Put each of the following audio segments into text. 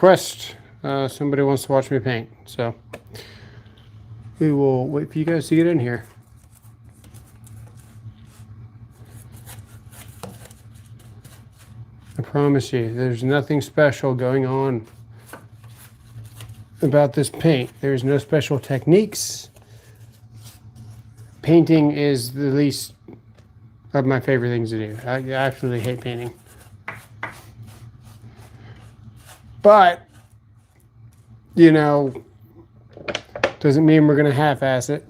Request. Somebody wants to watch me paint, so we will wait for you guys to get in here. I promise you, there's nothing special going on about this paint. There's no special techniques. Painting is the least of my favorite things to do. I absolutely hate painting. But, you know, doesn't mean we're going to half-ass it.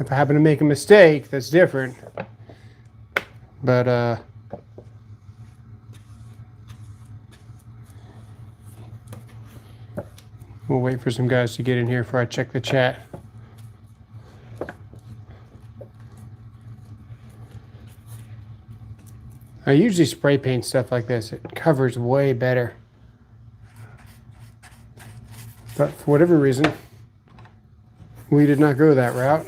If I happen to make a mistake, that's different. But, we'll wait for some guys to get in here before I check the chat. I usually spray paint stuff like this. It covers way better. But for whatever reason, we did not go that route.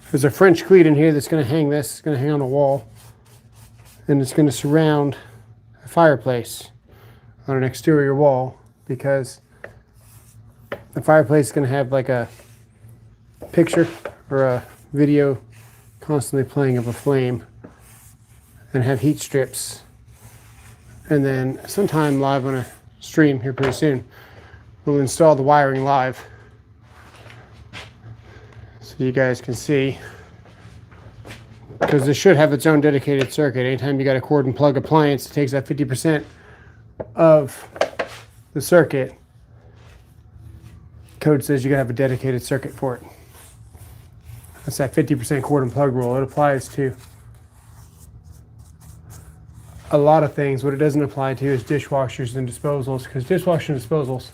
There's a French cleat in here that's going to hang this. It's going to hang on a wall. And it's going to surround a fireplace on an exterior wall because the fireplace is going to have like a picture or a video constantly playing of a flame and have heat strips. And then sometime live on a stream here pretty soon, we'll install the wiring live so you guys can see, because this should have its own dedicated circuit. Anytime you got a cord and plug appliance, it takes that 50% of the circuit. Code says you gotta have a dedicated circuit for it. That's that 50% cord and plug rule. It applies to a lot of things. What it doesn't apply to is dishwashers and disposals, because dishwashers and disposals,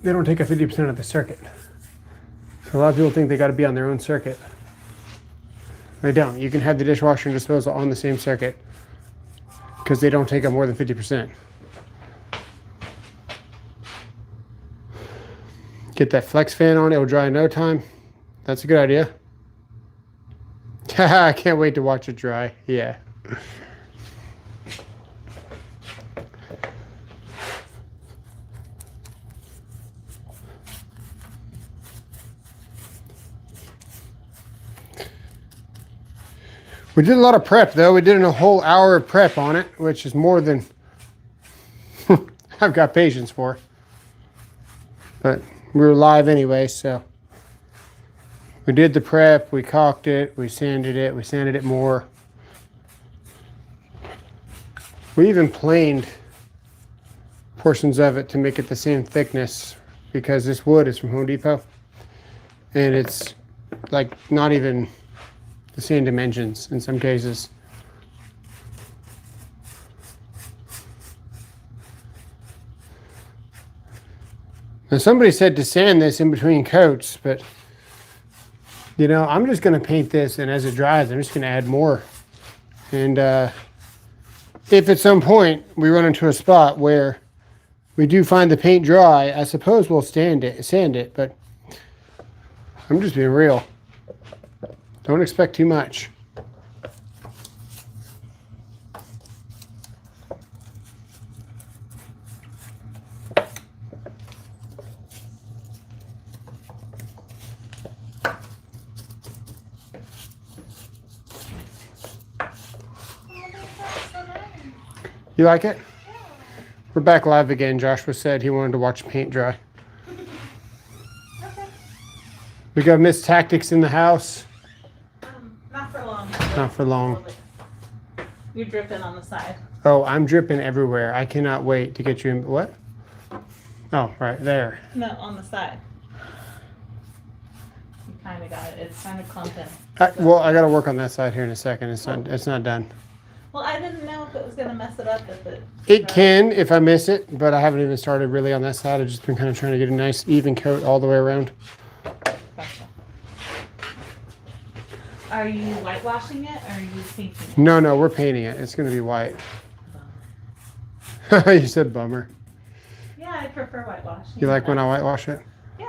they don't take up 50% of the circuit. So a lot of people think they gotta be on their own circuit. They don't. You can have the dishwasher and disposal on the same circuit because they don't take up more than 50%. Get that flex fan on, it'll dry in no time. That's a good idea. I can't wait to watch it dry. Yeah. We did a lot of prep though. We did a whole hour of prep on it, which is more than I've got patience for. But we were live anyway, so we did the prep, we caulked it, we sanded it more. We even planed portions of it to make it the same thickness, because this wood is from Home Depot and it's like not even the same dimensions in some cases. Now somebody said to sand this in between coats, but you know, I'm just going to paint this, and as it dries, I'm just going to add more. And if at some point we run into a spot where we do find the paint dry, I suppose we'll sand it, but I'm just being real. Don't expect too much. You like it? Yeah. We're back live again. Joshua said he wanted to watch paint dry. Okay. We got Miss Tactics in the house. Not for long. Not for long. You're dripping on the side. Oh, I'm dripping everywhere. I cannot wait to get you in. What? Oh, right there. No, on the side. You kind of got it. It's kind of clumping. Well, I got to work on that side here in a second. It's not done. Well, I didn't know if it was going to mess it up if it... It can if I miss it, but I haven't even started really on that side. I've just been kind of trying to get a nice even coat all the way around. Gotcha. Are you whitewashing it or are you painting it? No, we're painting it. It's going to be white. You said bummer. Yeah, I prefer whitewash. You like when I whitewash it? Yeah.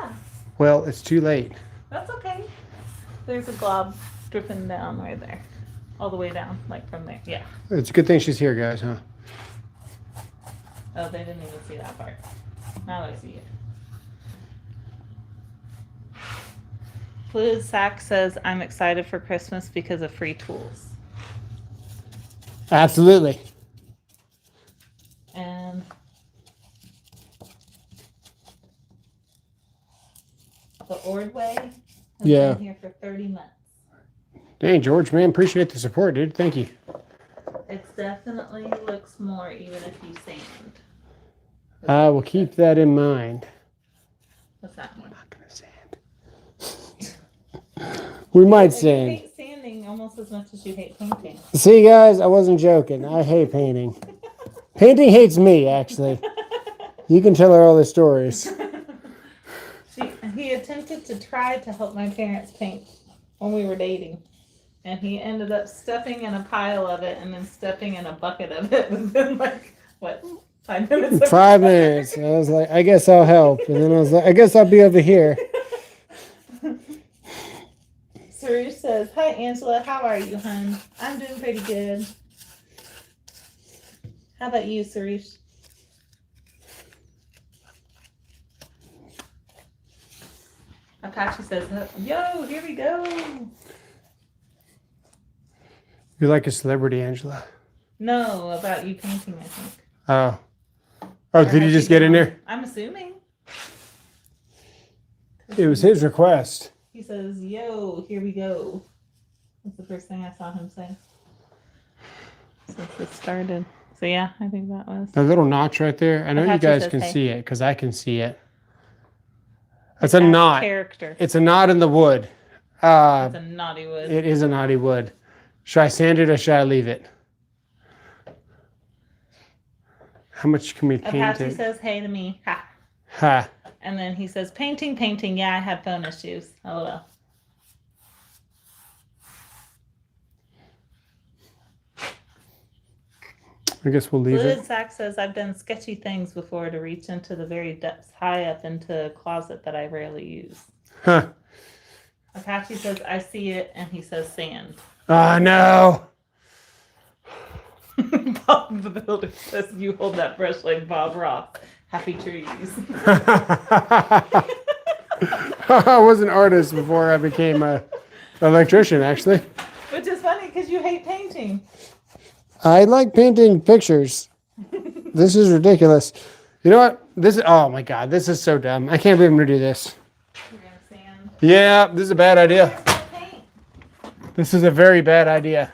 Well, it's too late. That's okay. There's a glob dripping down right there. All the way down, like from there. Yeah. It's a good thing she's here, guys, huh? Oh, they didn't even see that part. Now I see it. Fluid Sack says, I'm excited for Christmas because of free tools. Absolutely. And the Ordway has been here for 30 months. Dang, George, man, appreciate the support, dude. Thank you. It definitely looks more even if you sand. I will keep that in mind. What's that one? I'm not gonna sand. We might You sand. hate sanding almost as much as you hate painting. See, guys, I wasn't joking. I hate painting. Painting hates me, actually. You can tell her all the stories. He attempted to try to help my parents paint when we were dating. And he ended up stepping in a pile of it and then stepping in a bucket of it within like, what, 5 minutes? 5 minutes. I was like, I guess I'll help. And then I was like, I guess I'll be over here. Suresh says, hi, Angela. How are you, hon? I'm doing pretty good. How about you, Suresh? Apache says, yo, here we go. You're like a celebrity, Angela. No, about you painting, I think. Oh. Oh, did he just get in there? I'm assuming. It was his request. He says, yo, here we go. That's the first thing I saw him say since it started. So yeah, I think that was. The little notch right there. I know you Apache guys says, can hey. see it because I can see it. It's a knot. Character. It's a knot in the wood. It's a naughty wood. It is a naughty wood. Should I sand it or should I leave it? How much can we paint Apache it? says, hey to me. Ha. Ha. And then he says, painting. Yeah, I had phone issues. LOL. I guess we'll leave Fluid it. Sack says, I've done sketchy things before to reach into the very depths high up into a closet that I rarely use. Huh. Apache says, I see it, and he says sand. Oh, no. Bob the Builder says, you hold that brush like Bob Ross. Happy trees. I was an artist before I became an electrician, actually. Which is funny because you hate painting. I like painting pictures. This is ridiculous. You know what? Oh my God, this is so dumb. I can't believe I'm gonna do this. You're gonna sand. Yeah, this is a bad idea. Paint. This is a very bad idea.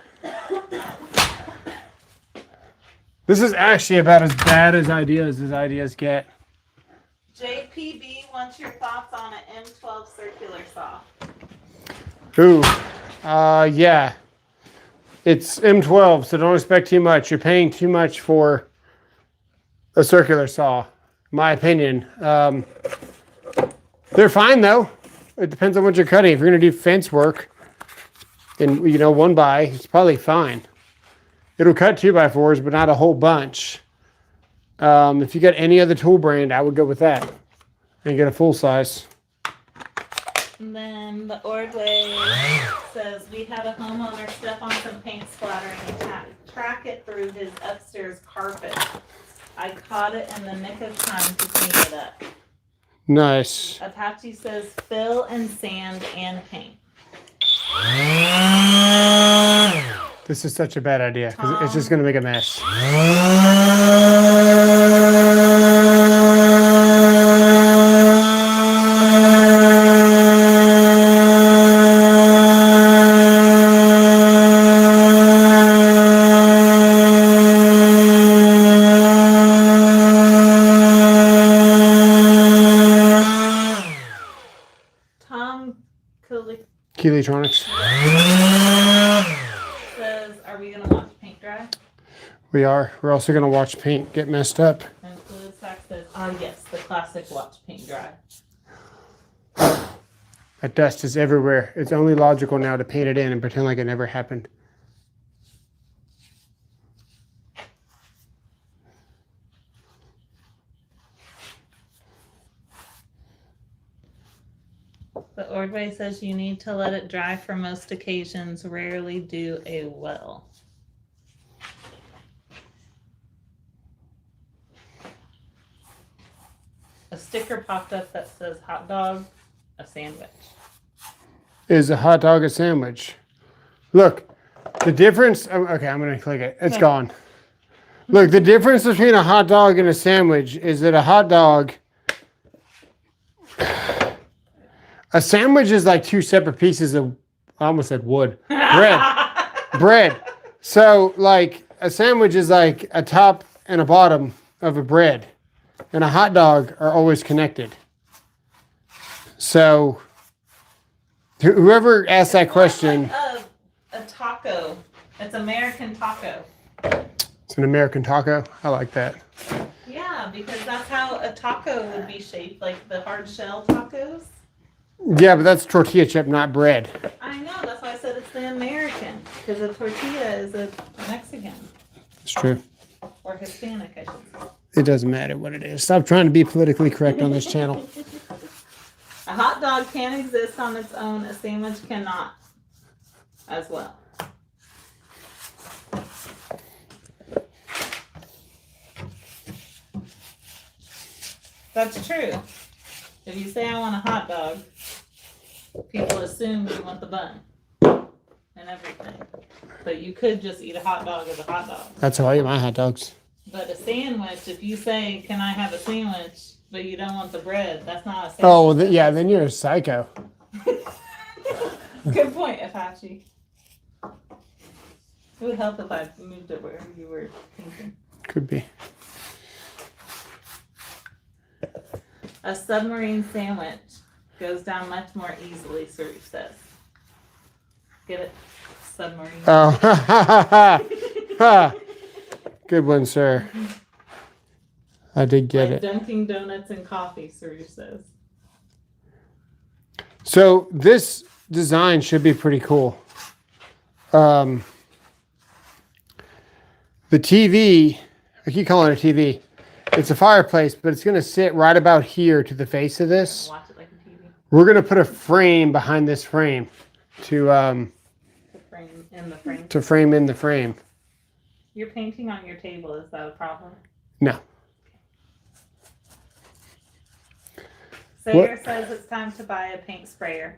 This is actually about as bad as ideas get. JPB wants your thoughts on an M12 circular saw. Ooh, yeah. It's M12, so don't expect too much. You're paying too much for a circular saw, my opinion. They're fine though. It depends on what you're cutting. If you're gonna do fence work, and 1x, it's probably fine. It'll cut 2x4s, but not a whole bunch. If you got any other tool brand, I would go with that and get a full size. And then the Ordway says, we had a homeowner step on some paint splatter and track it through his upstairs carpet. I caught it in the nick of time to clean it up. Nice. Apache says, fill and sand and paint. This is such a bad idea because it's just going to make a mess. Tom Keelytronics. says, are we going to watch paint dry? We are. We're also going to watch paint get messed up. And Fluid Sack says, yes, the classic watch paint dry. That dust is everywhere. It's only logical now to paint it in and pretend like it never happened. The Ordway says you need to let it dry for most occasions, rarely do a well. A sticker popped up that says hot dog, a sandwich. Is a hot dog a sandwich? Look, the difference. Okay, I'm going to click it. It's gone. Look, the difference between a hot dog and a sandwich is that a hot dog. A sandwich is like two separate pieces of, I almost said wood, bread. So like a sandwich is like a top and a bottom of a bread, and a hot dog are always connected. So whoever asked that question. Like a taco. It's American taco. It's an American taco. I like that. Yeah, because that's how a taco would be shaped, like the hard shell tacos. Yeah, but that's tortilla chip, not bread. I know, that's why I said it's the American, because a tortilla is a Mexican. It's true. Or Hispanic, I should say. It doesn't matter what it is. Stop trying to be politically correct on this channel. A hot dog can exist on its own, a sandwich cannot as well. That's true. If you say I want a hot dog, people assume you want the bun and everything. But you could just eat a hot dog as a hot dog. That's how I eat my hot dogs. But a sandwich, if you say, can I have a sandwich, but you don't want the bread, that's not a sandwich. Oh, well, yeah, then you're a psycho. Good point, Apache. It would help if I moved it wherever you were thinking. Could be. A submarine sandwich goes down much more easily, Sarif says. Get it? Submarine. Oh, good one, sir. I did get Like it. Dunkin' Donuts and coffee, Sarif says. So this design should be pretty cool. The TV, I keep calling it a TV. It's a fireplace, but it's going to sit right about here to the face of this. Watch it like a TV. We're going to put a frame behind this frame to The frame in the frame. frame in the frame. You're painting on your table. Is that a problem? No. Sayer says it's time to buy a paint sprayer.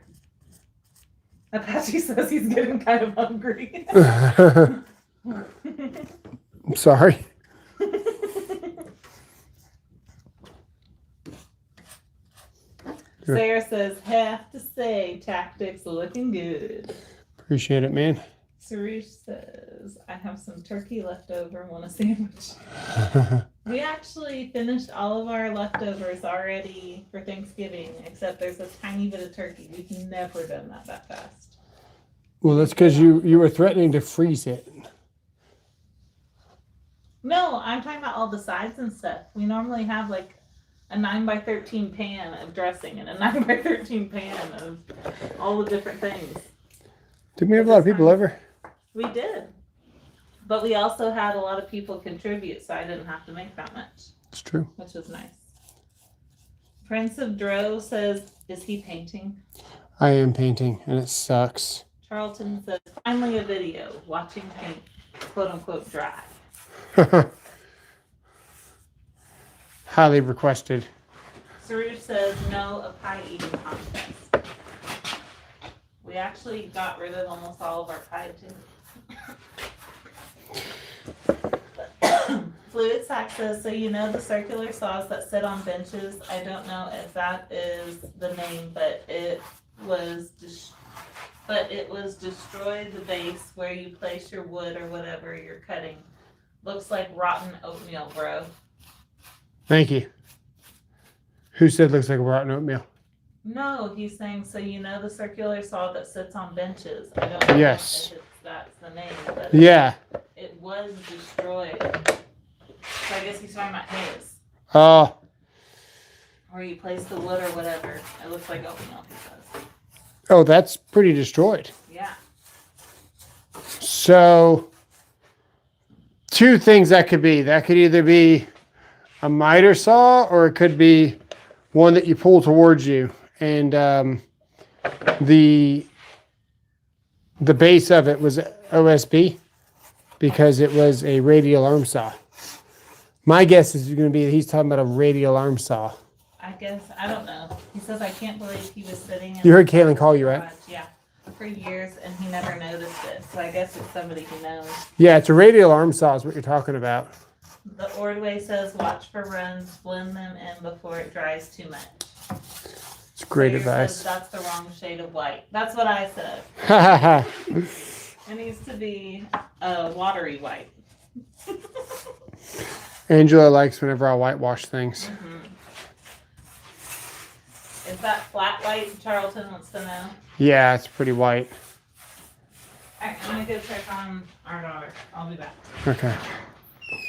Apache says he's getting kind of hungry. I'm sorry. Sayer says, have to say, tactics looking good. Appreciate it, man. Suresh says, I have some turkey left over and want a sandwich. We actually finished all of our leftovers already for Thanksgiving, except there's a tiny bit of turkey. We've never done that fast. Well, that's because you were threatening to freeze it. No, I'm talking about all the sides and stuff. We normally have like a 9x13 pan of dressing and a 9x13 pan of all the different things. Did we have a lot of people over? We did. But we also had a lot of people contribute, so I didn't have to make that much. It's true. Which was nice. Prince of Dro says, is he painting? I am painting, and it sucks. Charlton says, finally a video, watching paint, quote unquote, dry. Highly requested. Saruj says, no, a pie eating contest. We actually got rid of almost all of our pie, too. Fluid Sack says, so you know the circular saws that sit on benches? I don't know if that is the name, but it was destroyed the base where you place your wood or whatever you're cutting. Looks like rotten oatmeal, bro. Thank you. Who said looks like a rotten oatmeal? No, he's saying, so you know the circular saw that sits on benches? I don't know Yes. if that's the name, but Yeah. it was destroyed. So I guess he's talking about his. Oh. Where you place the wood or whatever. It looks like oatmeal, he says. Oh, that's pretty destroyed. Yeah. So, two things that could be. That could either be a miter saw, or it could be one that you pull towards you. And the base of it was OSB because it was a radial arm saw. My guess is going to be that he's talking about a radial arm saw. I guess, I don't know. He says, I can't believe he was sitting in You heard Caitlin call you, right? garage, yeah, for years, and he never noticed it. So I guess it's somebody who knows. Yeah, it's a radial arm saw is what you're talking about. The Ordway says, watch for runs, blend them in before it dries too much. It's great Sayer advice. says, that's the wrong shade of white. That's what I said. Ha ha ha. It needs to be a watery white. Angela likes whenever I whitewash things. Is that flat white? Charlton wants to know. Yeah, it's pretty white. All right, I'm gonna go check on our daughter. I'll be back. Okay.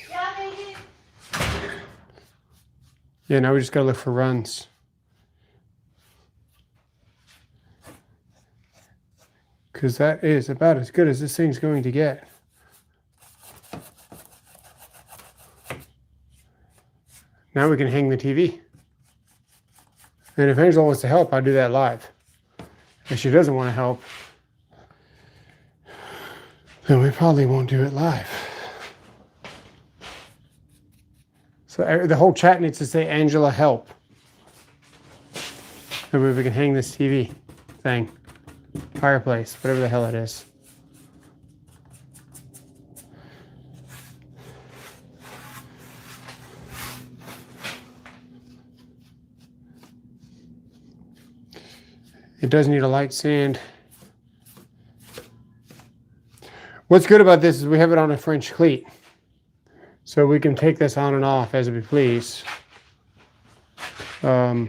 Yeah, baby. Yeah, now we just gotta look for runs. Because that is about as good as this thing's going to get. Now we can hang the TV. And if Angela wants to help, I'll do that live. If she doesn't want to help, then we probably won't do it live. So the whole chat needs to say, Angela, help. Maybe we can hang this TV thing. Fireplace, whatever the hell it is. It does need a light sand. What's good about this is we have it on a French cleat. So we can take this on and off as we please. Yeah.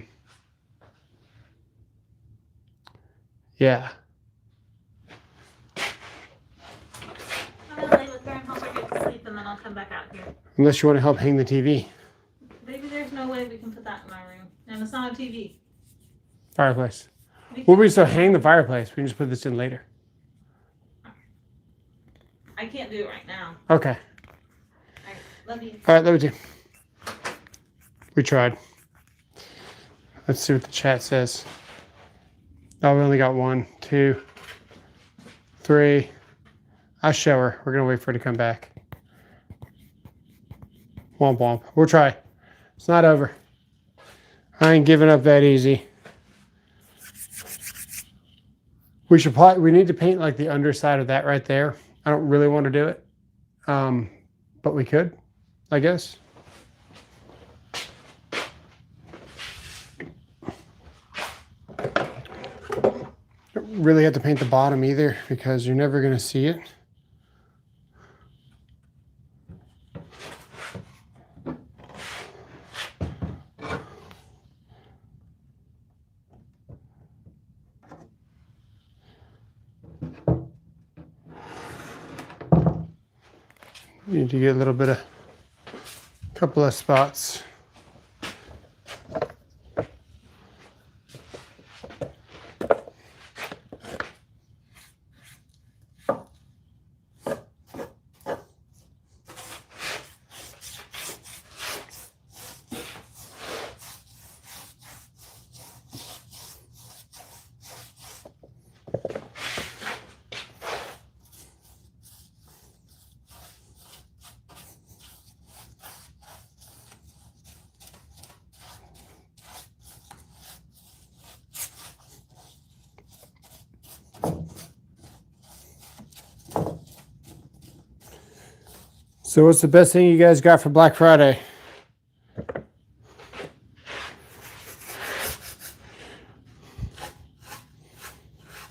I'm gonna lay with her and help her get to sleep, and then I'll come back out here. Unless you want to help hang the TV. Baby, there's no way we can put that in my room. And it's not a TV. Fireplace. Well, we still hang the fireplace. We can just put this in later. I can't do it right now. Okay. All right, love you. All right, let me do. We tried. Let's see what the chat says. Oh, we only got 1, 2, 3. I'll show her. We're going to wait for her to come back. Womp womp. We'll try. It's not over. I ain't giving up that easy. We need to paint like the underside of that right there. I don't really want to do it. But we could, I guess. Don't really have to paint the bottom either because you're never going to see it. You need to get a little bit of, couple of spots. So what's the best thing you guys got for Black Friday?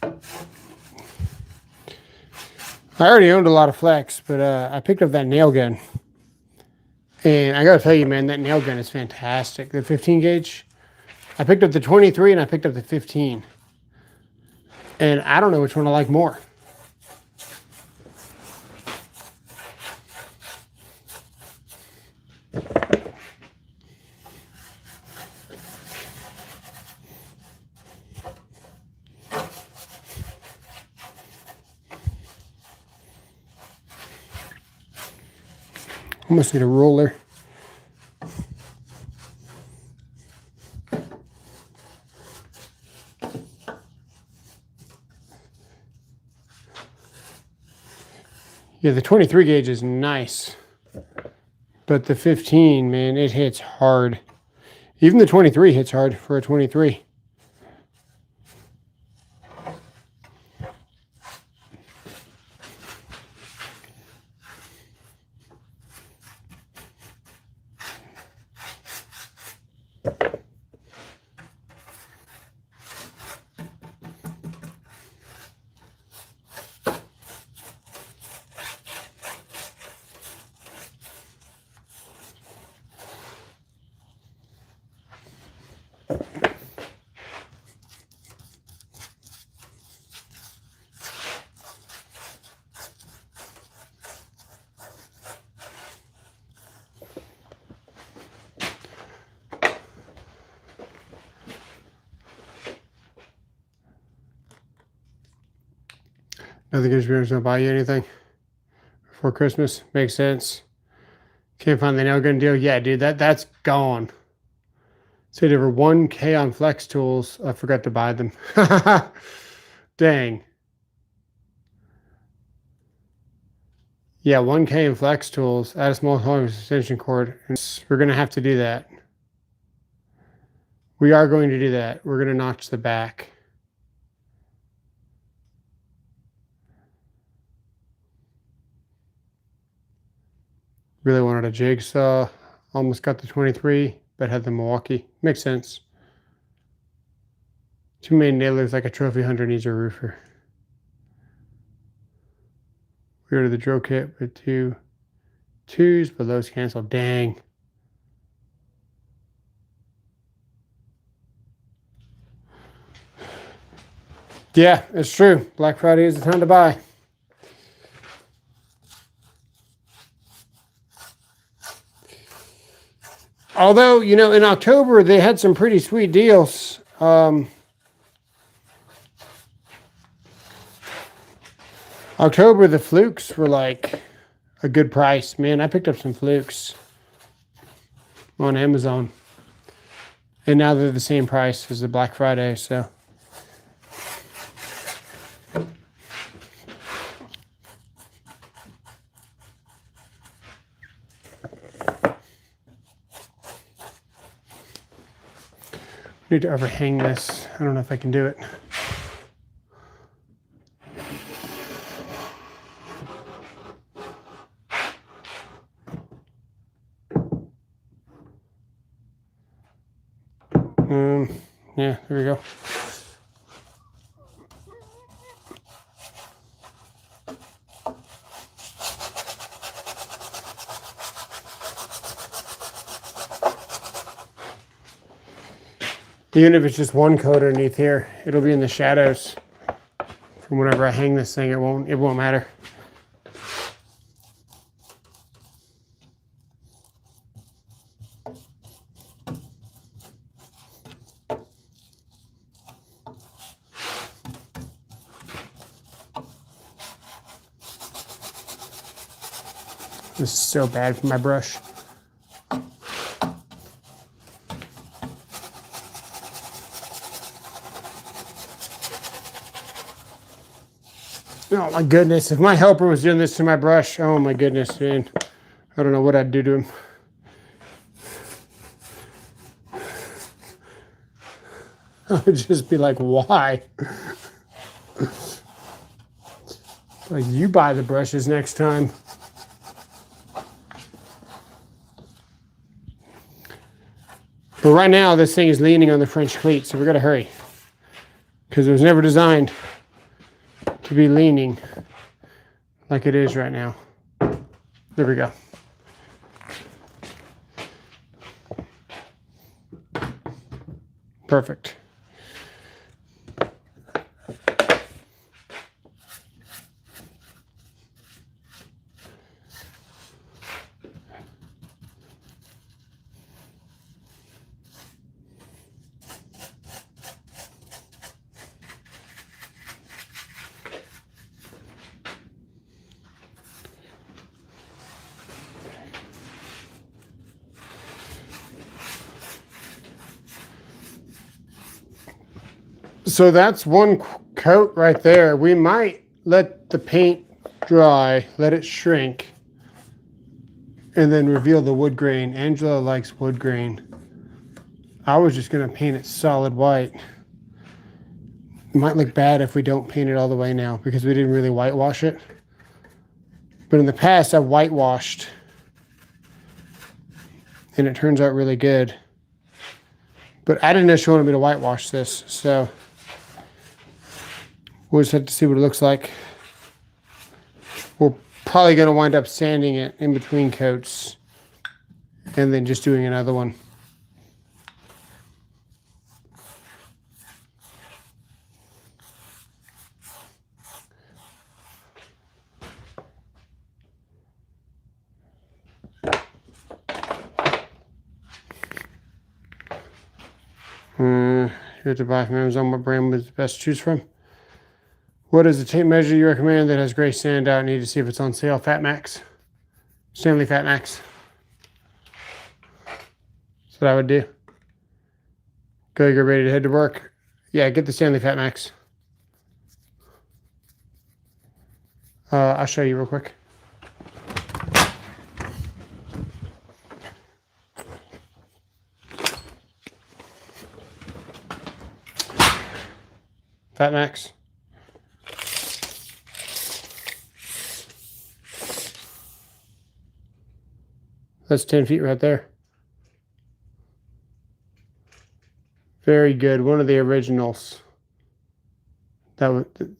I already owned a lot of Flex, but I picked up that nail gun. And I gotta tell you, man, that nail gun is fantastic. The 15 gauge. I picked up the 23 and I picked up the 15. And I don't know which one I like more. Almost need a roller. Yeah, the 23 gauge is nice. But the 15, man, it hits hard. Even the 23 hits hard for a 23. Nothing gives me to buy you anything before Christmas. Makes sense. Can't find the nail gun deal. Yeah, dude, that's gone. Said over 1K on Flex Tools. I forgot to buy them. Dang. Yeah, 1K in Flex Tools. Add a small extension cord. We're going to have to do that. We are going to do that. We're going to notch the back. Really wanted a jigsaw. Almost got the 23, but had the Milwaukee. Makes sense. Too many nailers, like a trophy hunter needs a roofer. We ordered the drill kit with 2 twos, but those canceled. Dang. Yeah, it's true. Black Friday is the time to buy. Although, you know, in October, they had some pretty sweet deals. October, the flukes were like a good price. Man, I picked up some flukes on Amazon. And now they're the same price as the Black Friday, so. I need to overhang this. I don't know if I can do it. Yeah, there we go. Even if it's just one coat underneath here, it'll be in the shadows. From whenever I hang this thing, it won't matter. This is so bad for my brush. Oh my goodness, if my helper was doing this to my brush, oh my goodness, man. I don't know what I'd do to him. I would just be like, why? Like, you buy the brushes next time. But right now, this thing is leaning on the French cleat, so we gotta hurry. Because it was never designed to be leaning like it is right now. There we go. Perfect. So that's one coat right there. We might let the paint dry, let it shrink, and then reveal the wood grain. Angela likes wood grain. I was just gonna paint it solid white. It might look bad if we don't paint it all the way now because we didn't really whitewash it. But in the past, I've whitewashed and it turns out really good. But I didn't know she wanted me to whitewash this, so we'll just have to see what it looks like. We're probably gonna wind up sanding it in between coats and then just doing another one. You have to buy from Amazon. What brand was the best to choose from? What is the tape measure you recommend that has gray sand out? Need to see if it's on sale. Fat Max. Stanley Fat Max. That's what I would do. Go get ready to head to work. Yeah, get the Stanley Fat Max. I'll show you real quick. Fat Max. That's 10 feet right there. Very good. One of the originals.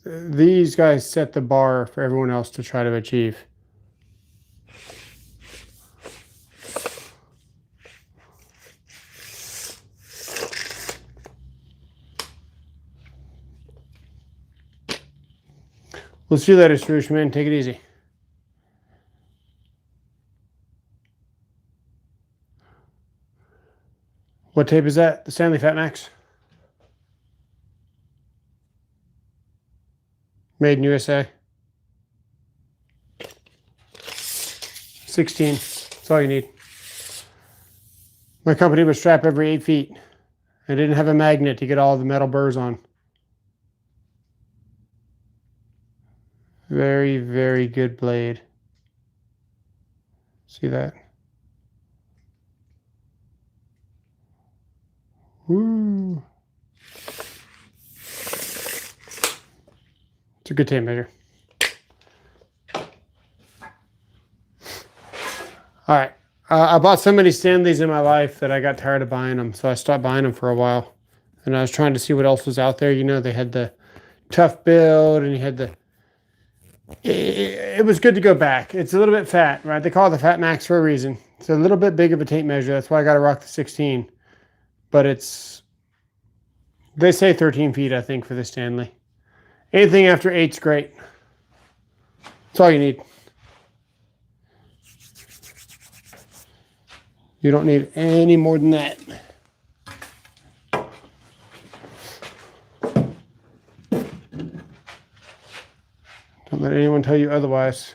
These guys set the bar for everyone else to try to achieve. We'll see you later, Swoosh, man. Take it easy. What tape is that? The Stanley Fat Max? Made in USA. 16. That's all you need. My company was strapped every 8 feet. I didn't have a magnet to get all the metal burrs on. Very, very good blade. See that? Woo. It's a good tape measure. All right. I bought so many Stanleys in my life that I got tired of buying them, so I stopped buying them for a while. And I was trying to see what else was out there. You know, they had the tough build, and you had the... It was good to go back. It's a little bit fat, right? They call it the Fat Max for a reason. It's a little bit big of a tape measure. That's why I got to rock the 16. But it's... They say 13 feet, I think, for the Stanley. Anything after 8's great. That's all you need. You don't need any more than that. Don't let anyone tell you otherwise.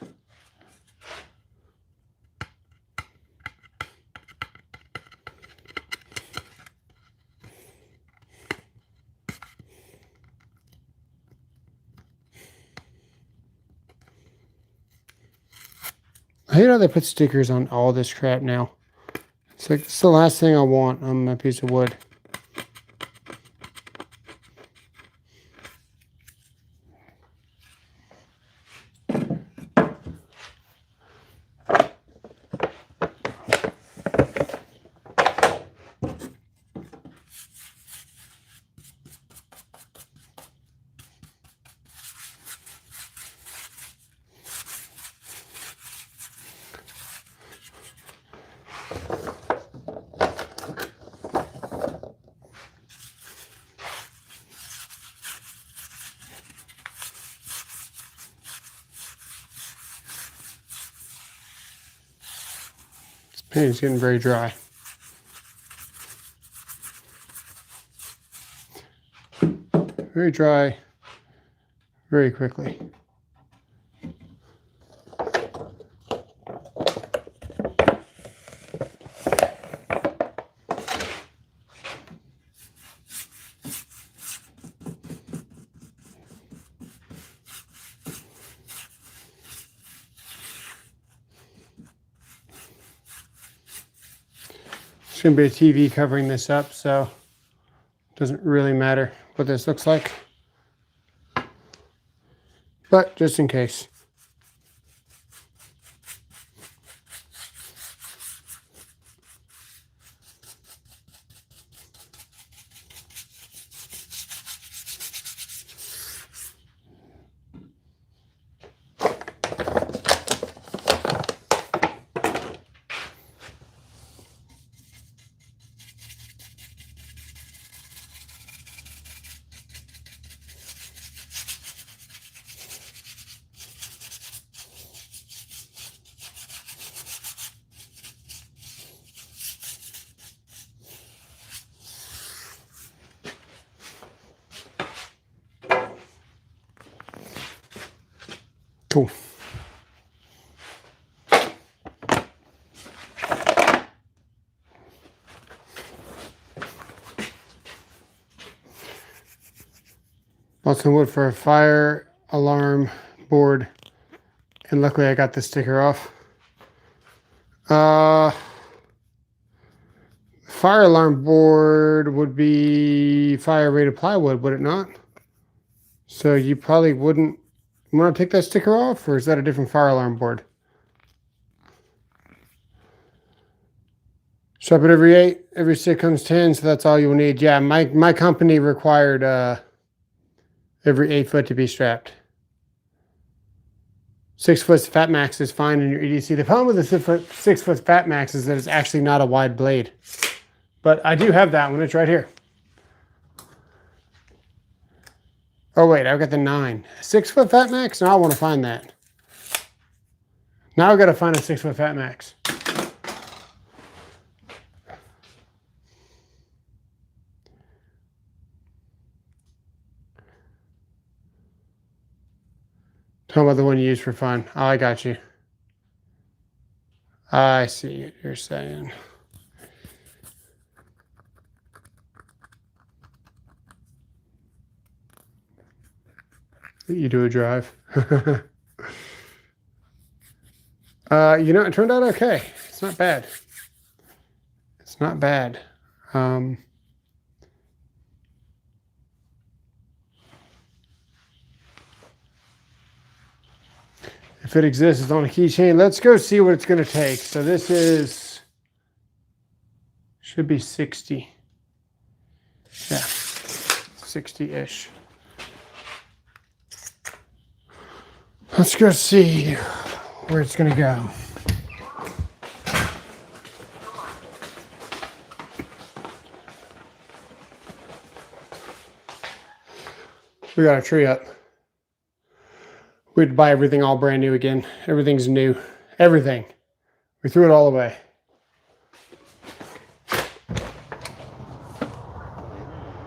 I hate how they put stickers on all this crap now. It's like, it's the last thing I want on my piece of wood. Paint's getting very dry. Very dry, very quickly. It's going to be a TV covering this up, so it doesn't really matter what this looks like. But just in case. Cool. Bought some wood for a fire alarm board, and luckily I got the sticker off. Fire alarm board would be fire rated plywood, would it not? So you probably wouldn't want to take that sticker off, or is that a different fire alarm board? Strap it every 8, every 6 comes 10, so that's all you'll need. Yeah, my company required every 8 foot to be strapped. 6 foot fat max is fine in your EDC. The problem with the 6 foot fat max is that it's actually not a wide blade. But I do have that one, it's right here. Oh wait, I've got the 9. 6 foot fat max? Now I want to find that. Now I've got to find a 6 foot fat max. Talking about the one you use for fun. Oh, I got you. I see what you're saying. You do a drive. You know, it turned out okay. It's not bad. It's not bad. If it exists, it's on a keychain. Let's go see what it's going to take. So this is, should be 60. Yeah, 60-ish. Let's go see where it's going to go. We got a tree up. We'd buy everything all brand new again. Everything's new. Everything. We threw it all away.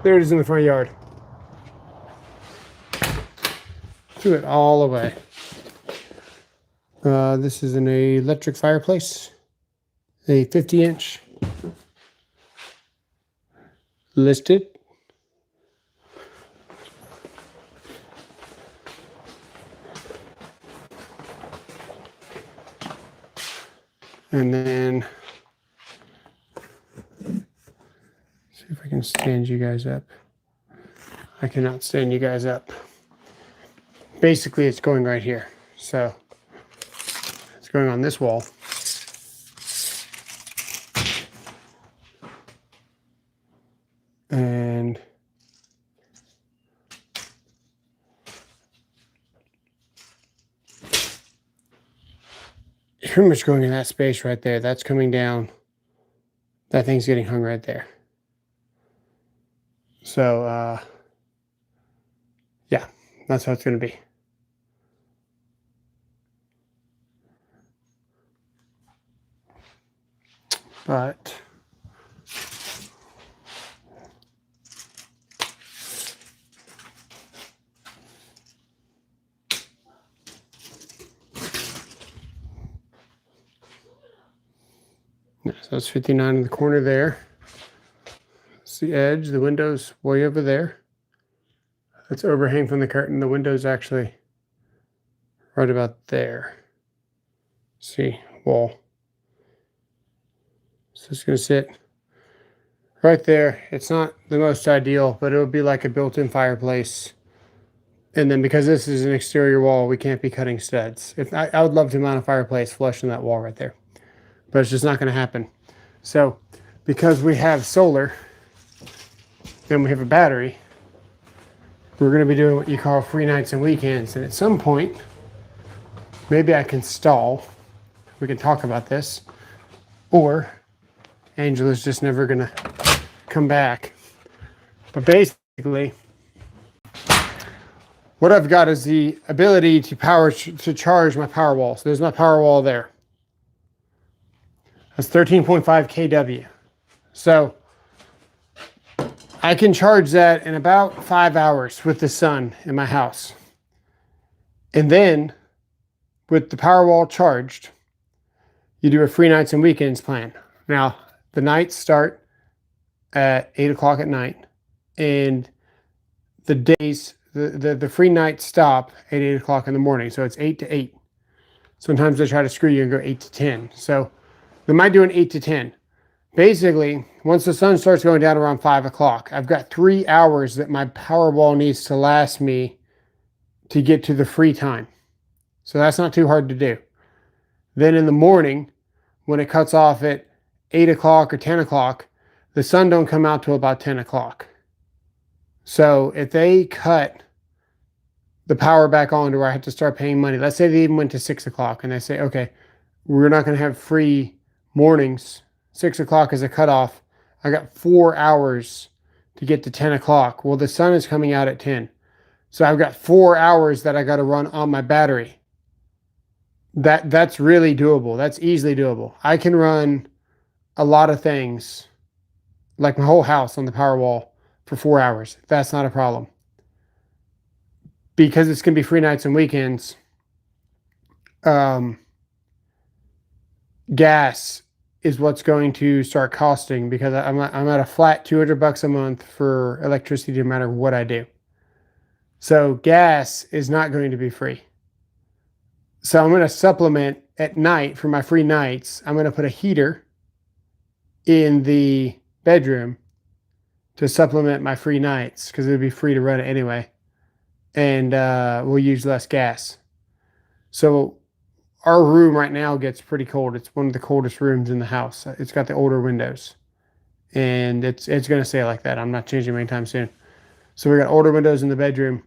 There it is in the front yard. Threw it all away. This is an electric fireplace. A 50-inch. Listed. And then, see if I can stand you guys up. I cannot stand you guys up. Basically, it's going right here. So, it's going on this wall. And pretty much going in that space right there. That's coming down. That thing's getting hung right there. So, yeah, that's how it's going to be. But so it's 59 in the corner there. It's the edge. The window's way over there. That's overhang from the curtain. The window's actually right about there. See, wall. So it's going to sit right there. It's not the most ideal, but it would be like a built-in fireplace. And then because this is an exterior wall, we can't be cutting studs. If I would love to mount a fireplace flush in that wall right there, but it's just not going to happen. So because we have solar and we have a battery, we're going to be doing what you call free nights and weekends. And at some point, maybe I can stall. We can talk about this. Or Angela's just never going to come back. But basically, what I've got is the ability to charge my power wall. So there's my power wall there. That's 13.5 kW. So I can charge that in about 5 hours with the sun in my house. And then with the power wall charged, you do a free nights and weekends plan. Now, the nights start at 8 o'clock at night, and the days, the free nights stop at 8 o'clock in the morning. So it's 8 to 8. Sometimes they try to screw you and go 8 to 10. So they might do an 8 to 10. Basically, once the sun starts going down around 5 o'clock, I've got 3 hours that my power wall needs to last me to get to the free time. So that's not too hard to do. Then in the morning, when it cuts off at 8 o'clock or 10 o'clock, the sun don't come out till about 10 o'clock. So if they cut the power back on to where I have to start paying money, let's say they even went to 6 o'clock and they say, okay, we're not going to have free mornings. 6 o'clock is a cutoff. I got 4 hours to get to 10 o'clock. Well, the sun is coming out at 10. So I've got 4 hours that I got to run on my battery. That's really doable. That's easily doable. I can run a lot of things, like my whole house on the power wall for 4 hours. That's not a problem. Because it's going to be free nights and weekends, gas is what's going to start costing, because I'm at a flat $200 a month for electricity no matter what I do. So gas is not going to be free. So I'm going to supplement at night for my free nights. I'm going to put a heater in the bedroom to supplement my free nights, because it would be free to run it anyway. And we'll use less gas. So our room right now gets pretty cold. It's one of the coldest rooms in the house. It's got the older windows, and it's going to stay like that. I'm not changing anytime soon. So we got older windows in the bedroom.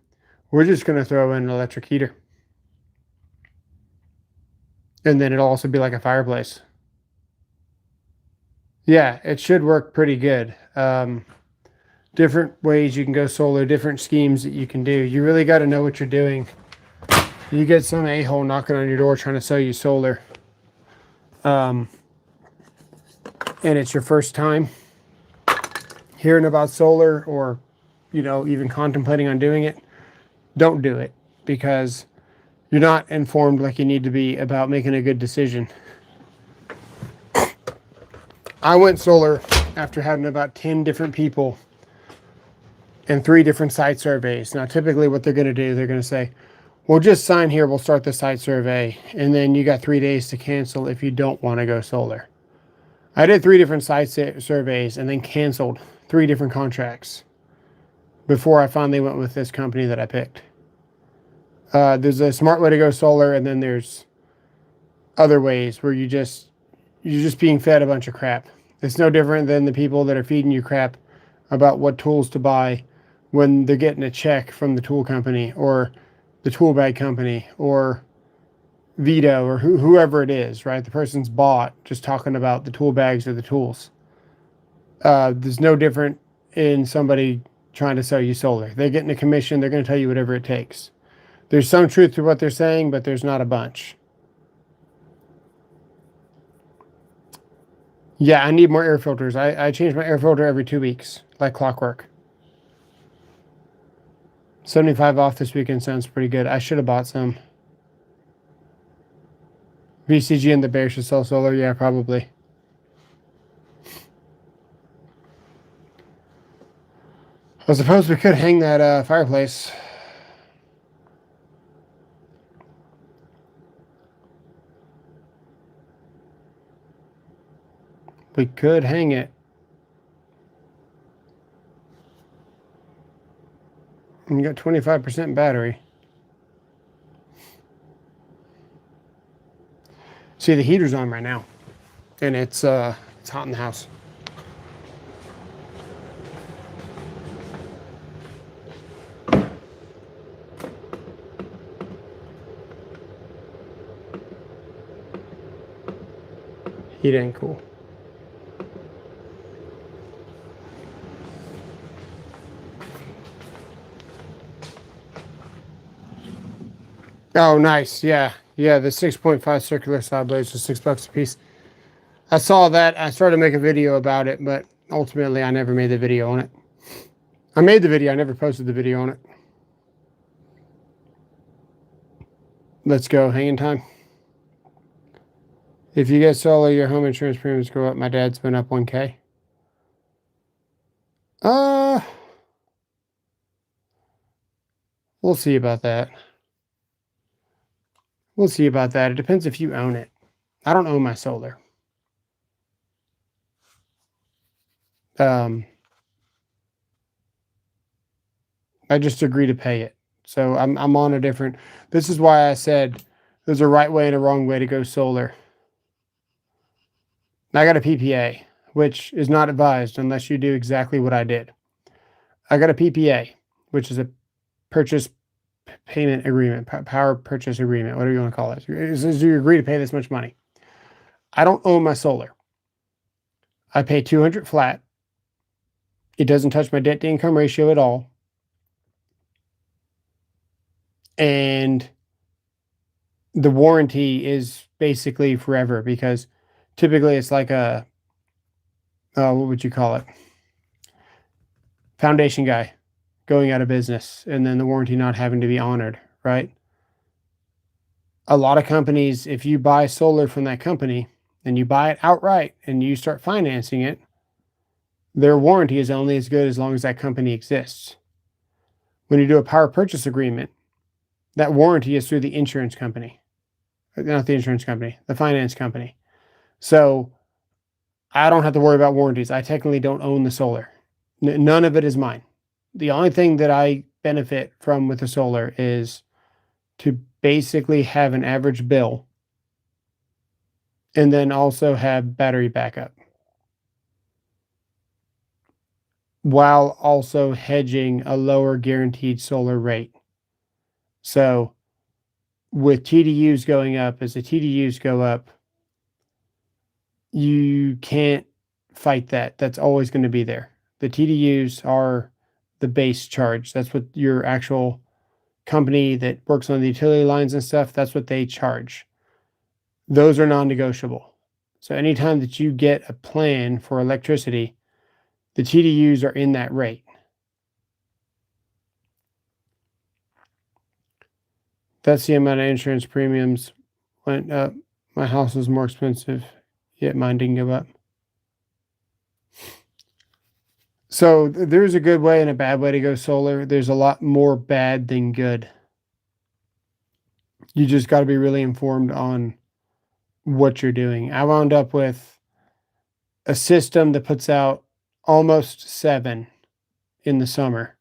We're just going to throw in an electric heater. And then it'll also be like a fireplace. Yeah, it should work pretty good. Different ways you can go solar, different schemes that you can do. You really got to know what you're doing. You get some a-hole knocking on your door trying to sell you solar, and it's your first time hearing about solar, or even contemplating on doing it. Don't do it, because you're not informed like you need to be about making a good decision. I went solar after having about 10 different people and 3 different site surveys. Now, typically what they're going to do, they're going to say, well, just sign here, we'll start the site survey, and then you got 3 days to cancel if you don't want to go solar. I did 3 different site surveys and then canceled 3 different contracts before I finally went with this company that I picked. There's a smart way to go solar, and then there's other ways where you're just being fed a bunch of crap. It's no different than the people that are feeding you crap about what tools to buy when they're getting a check from the tool company, or the tool bag company, or Vito, or whoever it is, right? The person's bought just talking about the tool bags or the tools. There's no different in somebody trying to sell you solar. They're getting a commission. They're going to tell you whatever it takes. There's some truth to what they're saying, but there's not a bunch. Yeah, I need more air filters. I change my air filter every 2 weeks, like clockwork. 75 off this weekend sounds pretty good. I should have bought some. VCG and the Bear should sell solar. Yeah, probably. I suppose we could hang that fireplace. We could hang it. And you got 25% battery. See, the heater's on right now, and it's hot in the house. Heat ain't cool. Oh, nice. Yeah. Yeah, the 6.5 circular side blades are $6 a piece. I saw that. I started to make a video about it, but ultimately I never made the video on it. I made the video. I never posted the video on it. Let's go. Hanging time. If you get solar, your home insurance premiums go up. My dad's been up 1K. We'll see about that. We'll see about that. It depends if you own it. I don't own my solar. I just agree to pay it. So I'm on a different. This is why I said there's a right way and a wrong way to go solar. I got a PPA, which is not advised unless you do exactly what I did. I got a PPA, which is a purchase payment agreement, power purchase agreement, whatever you want to call it. It says you agree to pay this much money. I don't own my solar. I pay $200 flat. It doesn't touch my debt to income ratio at all. And the warranty is basically forever, because typically it's like a, what would you call it? Foundation guy going out of business and then the warranty not having to be honored, right? A lot of companies, if you buy solar from that company and you buy it outright and you start financing it, their warranty is only as good as long as that company exists. When you do a power purchase agreement, that warranty is through the insurance company. Not the insurance company, the finance company. So I don't have to worry about warranties. I technically don't own the solar. None of it is mine. The only thing that I benefit from with the solar is to basically have an average bill and then also have battery backup, while also hedging a lower guaranteed solar rate. So with TDUs going up, as the TDUs go up, you can't fight that. That's always going to be there. The TDUs are the base charge. That's what your actual company that works on the utility lines and stuff, that's what they charge. Those are non-negotiable. So anytime that you get a plan for electricity, the TDUs are in that rate. That's the amount of insurance premiums went up. My house is more expensive, yet mine didn't go up. So there's a good way and a bad way to go solar. There's a lot more bad than good. You just got to be really informed on what you're doing. I wound up with a system that puts out almost 7 in the summer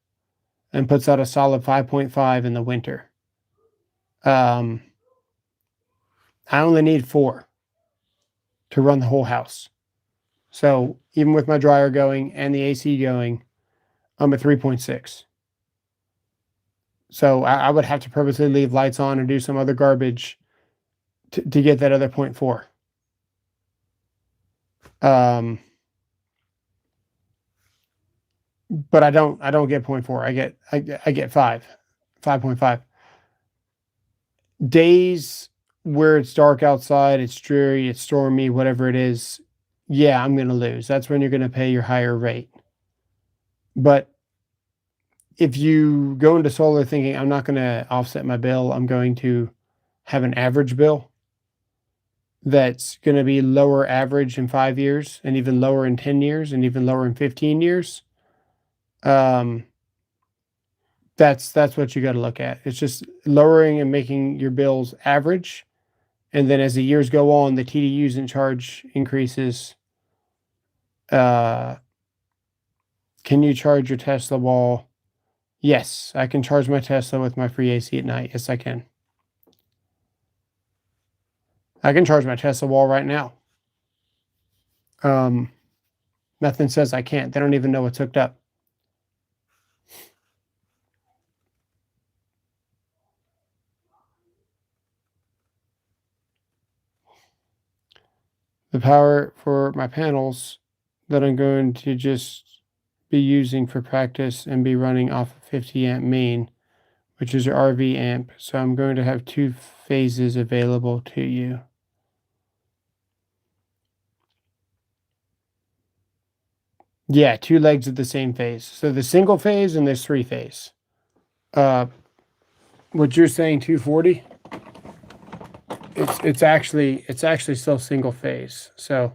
and puts out a solid 5.5 in the winter. I only need 4 to run the whole house. So even with my dryer going and the AC going, I'm at 3.6. So I would have to purposely leave lights on and do some other garbage to get that other 0.4. But I don't get 0.4. I get 5.5. Days where it's dark outside, it's dreary, it's stormy, whatever it is, yeah, I'm going to lose. That's when you're going to pay your higher rate. But if you go into solar thinking, I'm not going to offset my bill, I'm going to have an average bill that's going to be lower average in 5 years, and even lower in 10 years, and even lower in 15 years, that's what you got to look at. It's just lowering and making your bills average. And then as the years go on, the TDUs in charge increases. Can you charge your Tesla wall Yes, I can charge my Tesla with my free AC at night. Yes, I can. I can charge my Tesla wall right now. Nothing says I can't. They don't even know what's hooked up. The power for my panels that I'm going to just be using for practice and be running off a 50 amp main, which is your RV amp. So I'm going to have 2 phases available to you. Yeah, 2 legs of the same phase. So the single phase and there's 3 phase. What you're saying 240? It's actually still single phase. So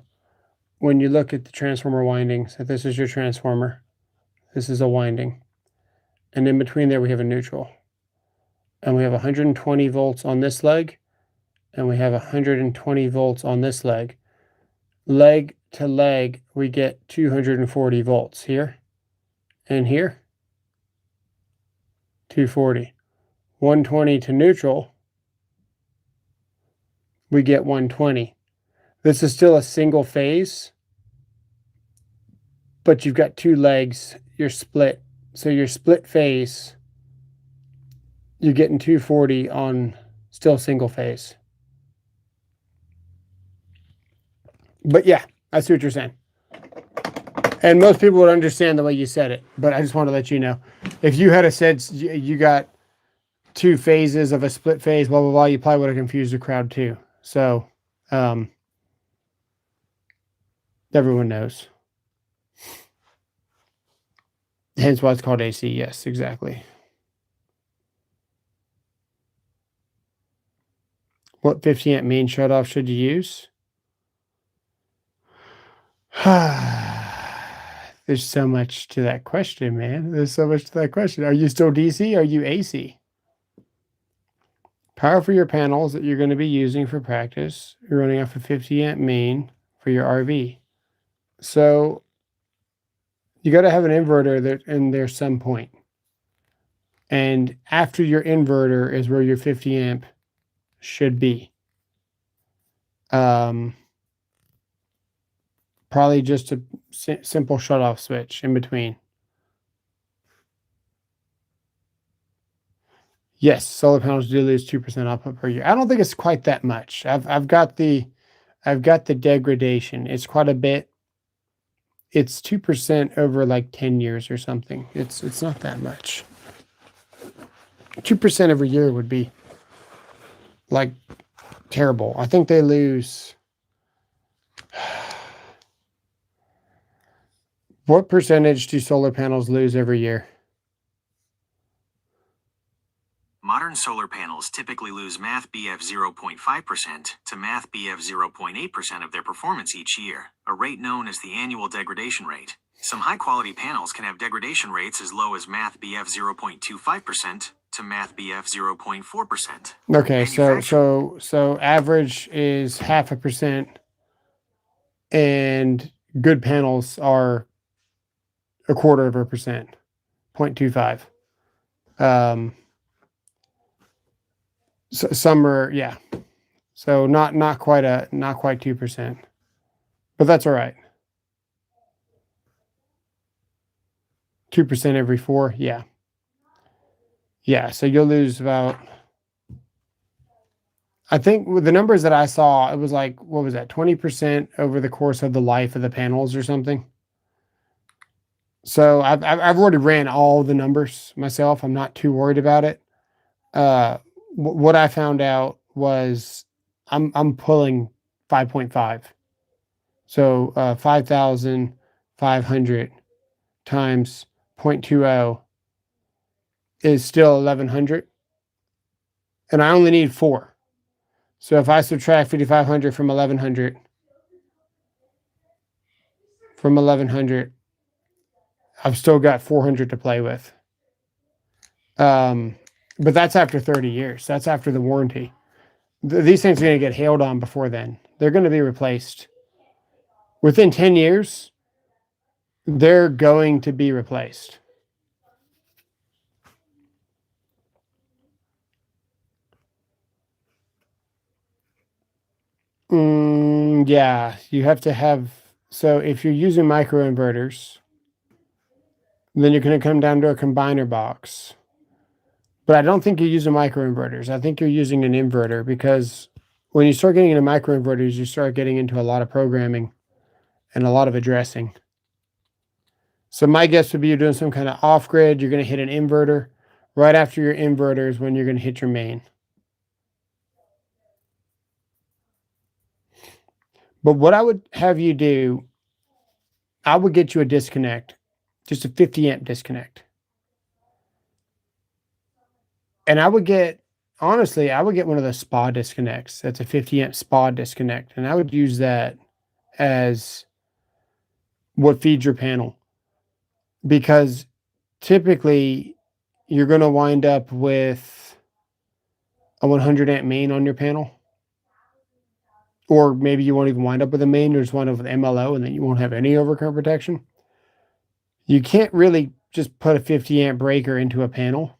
when you look at the transformer windings, so this is your transformer. This is a winding. And in between there we have a neutral. And we have 120 volts on this leg, and we have 120 volts on this leg. Leg to leg, we get 240 volts here and here. 240. 120 to neutral, we get 120. This is still a single phase, but you've got 2 legs, you're split. So your split phase, you're getting 240 on still single phase. But yeah, I see what you're saying. And most people would understand the way you said it, but I just want to let you know. If you had said you got 2 phases of a split phase, blah, blah, blah, you probably would have confused the crowd too. So, everyone knows. Hence why it's called AC. Yes, exactly. What 50 amp main shutoff should you use? There's so much to that question, man. There's so much to that question. Are you still DC? Are you AC? Power for your panels that you're going to be using for practice. You're running off a 50 amp main for your RV. So you got to have an inverter that in there some point. And after your inverter is where your 50 amp should be. Probably just a simple shut-off switch in between. Yes, solar panels do lose 2% output per year. I don't think it's quite that much. I've got the degradation. It's quite a bit. It's 2% over like 10 years or something. It's not that much. 2% every year would be like terrible. I think they lose. What percentage do solar panels lose every year? Modern solar panels typically lose math BF 0.5% to math BF 0.8% of their performance each year, a rate known as the annual degradation rate. Some high-quality panels can have degradation rates as low as math BF 0.25% to math BF 0.4%. Okay, so average is 0.5%, and good panels are 0.25%, 0.25. So some are, yeah. So not quite 2%, but that's all right. 2% every 4, yeah. Yeah, so you'll lose about, I think with the numbers that I saw, it was like, what was that, 20% over the course of the life of the panels or something. So I've already ran all the numbers myself. I'm not too worried about it. What I found out was I'm pulling 5.5. So 5,500 times 0.20 is still 1,100. And I only need 4. So if I subtract 5,500 from 1,100, I've still got 400 to play with. But that's after 30 years. That's after the warranty. These things are going to get hailed on before then. They're going to be replaced. Within 10 years, they're going to be replaced. Yeah, you have to have. So if you're using microinverters, then you're going to come down to a combiner box. But I don't think you're using microinverters. I think you're using an inverter, because when you start getting into microinverters, you start getting into a lot of programming and a lot of addressing. So my guess would be you're doing some kind of off-grid. You're going to hit an inverter. Right after your inverter is when you're going to hit your main. But what I would have you do, I would get you a disconnect, just a 50 amp disconnect. And I would get, honestly, I would get one of the spa disconnects. That's a 50 amp spa disconnect. And I would use that as what feeds your panel. Because typically you're going to wind up with a 100 amp main on your panel. Or maybe you won't even wind up with a main, you just wind up with MLO, and then you won't have any overcurrent protection. You can't really just put a 50 amp breaker into a panel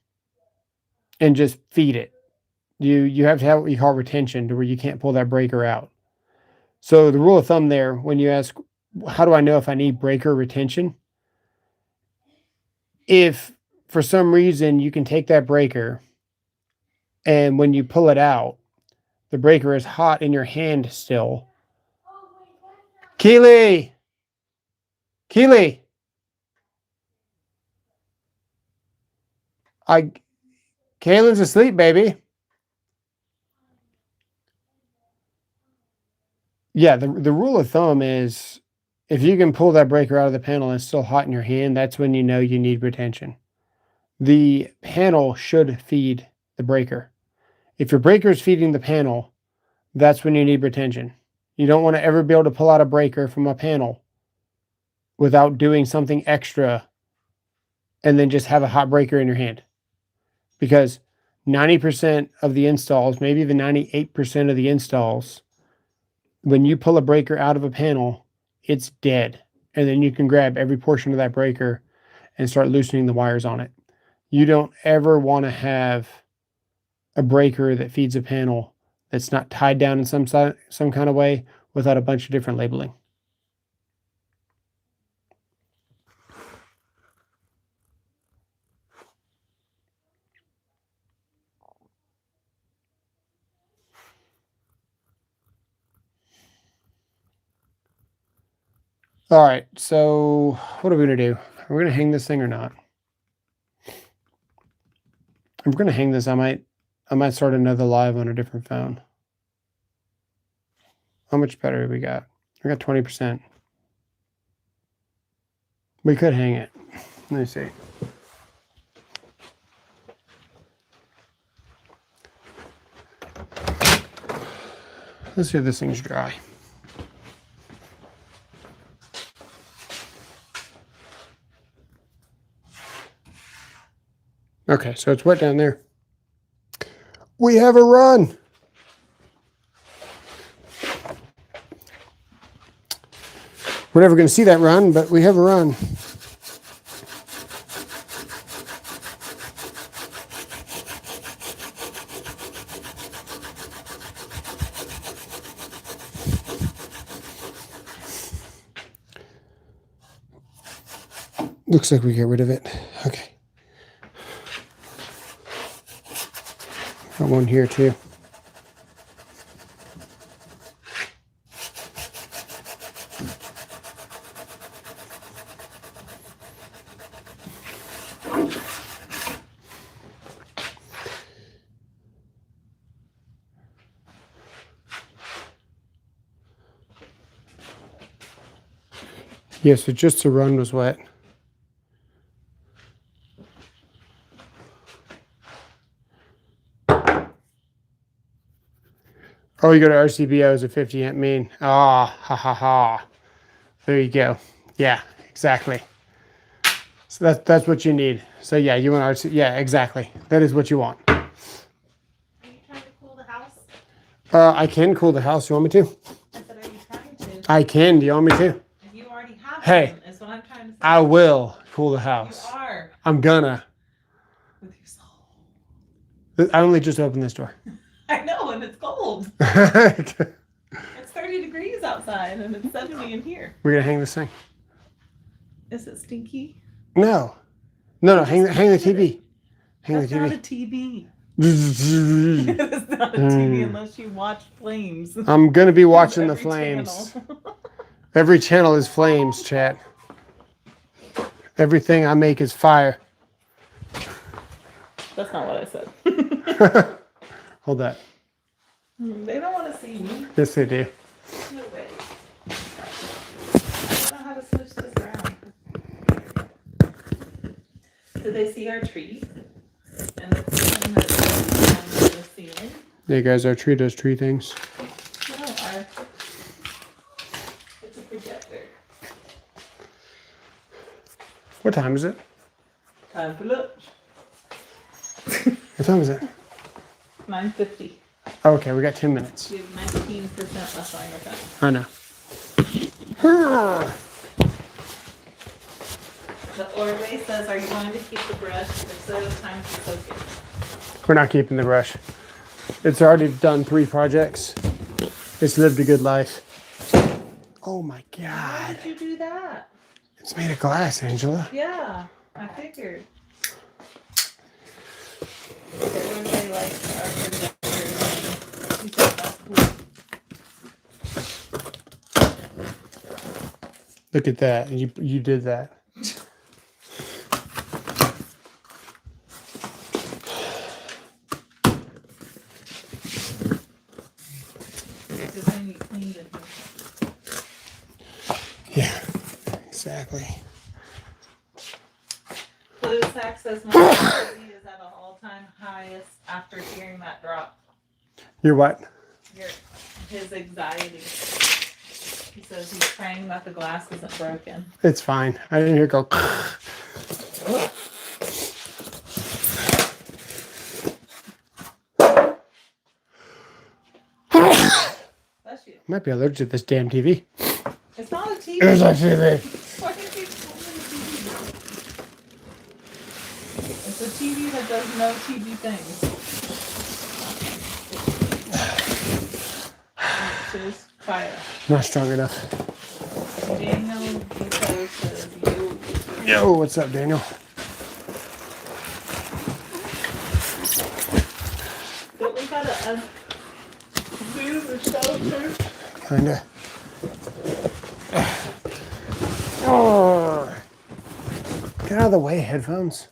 and just feed it. You have to have what you call retention, to where you can't pull that breaker out. So the rule of thumb there, when you ask, how do I know if I need breaker retention? If for some reason you can take that breaker, and when you pull it out, the breaker is hot in your hand still. Keely! Kaylin's asleep, baby. Yeah, the rule of thumb is, if you can pull that breaker out of the panel and it's still hot in your hand, that's when you know you need retention. The panel should feed the breaker. If your breaker is feeding the panel, that's when you need retention. You don't want to ever be able to pull out a breaker from a panel without doing something extra and then just have a hot breaker in your hand. Because 90% of the installs, maybe even 98% of the installs, when you pull a breaker out of a panel, it's dead. And then you can grab every portion of that breaker and start loosening the wires on it. You don't ever want to have a breaker that feeds a panel that's not tied down in some kind of way without a bunch of different labeling. All right, so what are we going to do? Are we going to hang this thing or not? If we're going to hang this, I might start another live on a different phone. How much battery we got? We got 20%. We could hang it. Let me see. Let's see if this thing's dry. Okay, so it's wet down there. We have a run. We're never going to see that run, but we have a run. Looks like we get rid of it. Okay. Got one here too. Yes, so just the run was wet. Oh, you go to RCBO as a 50 amp main. Ah, ha ha ha. There you go. Yeah, exactly. So that's what you need. So yeah, you want RC. Yeah, exactly. That is what you want. Are you trying to cool the house? I can cool the house. You want me to? I said, are you trying to? I can. Do you want me to? You already have Hey, one, is what I'm trying to say. I will cool the house. You are. I'm gonna. With your soul. I only just opened this door. I know, and it's cold. It's 30 degrees outside and it's 70 in here. We're gonna hang this thing. Is it stinky? No. No, hang the TV. Hang That's the not a TV. TV. It's not a TV unless you watch Flames. I'm gonna be watching the Every flames. channel. Every channel is flames, chat. Everything I make is fire. That's not what I said. Hold that. They don't want to see me. Yes, they do. No way. I don't know how to switch this around. Did they see our tree? And the thing that's on the ceiling? Hey guys, our tree does tree things. No, it's a projector. What time is it? Time for lunch. What time is it? 9:50. Okay, we got 10 minutes. You have 19% left on your time. I know. The Orway says, are you going to keep the brush? If so, time to soak it. We're not keeping the brush. It's already done 3 projects. It's lived a good life. Oh my How God. did you do that? It's made of glass, Angela. Yeah, I figured. Everybody likes our projectors. He said that's cool. Look at that. You did that. Because then you cleaned it. Yeah, exactly. Blue Sack says my anxiety is at an all-time highest after hearing that drop. You're what? His anxiety. He says he's praying that the glass isn't broken. It's fine. I didn't hear it go. Bless you. Might be allergic to this damn TV. It's not a TV. There's a TV. Why did you call it a TV? It's a TV that does no TV things. It's just fire. Not strong enough. Daniel Depot says you. Yo, what's up, Daniel? Don't we gotta move the shelter? Kinda. Oh. Get out of the way, headphones.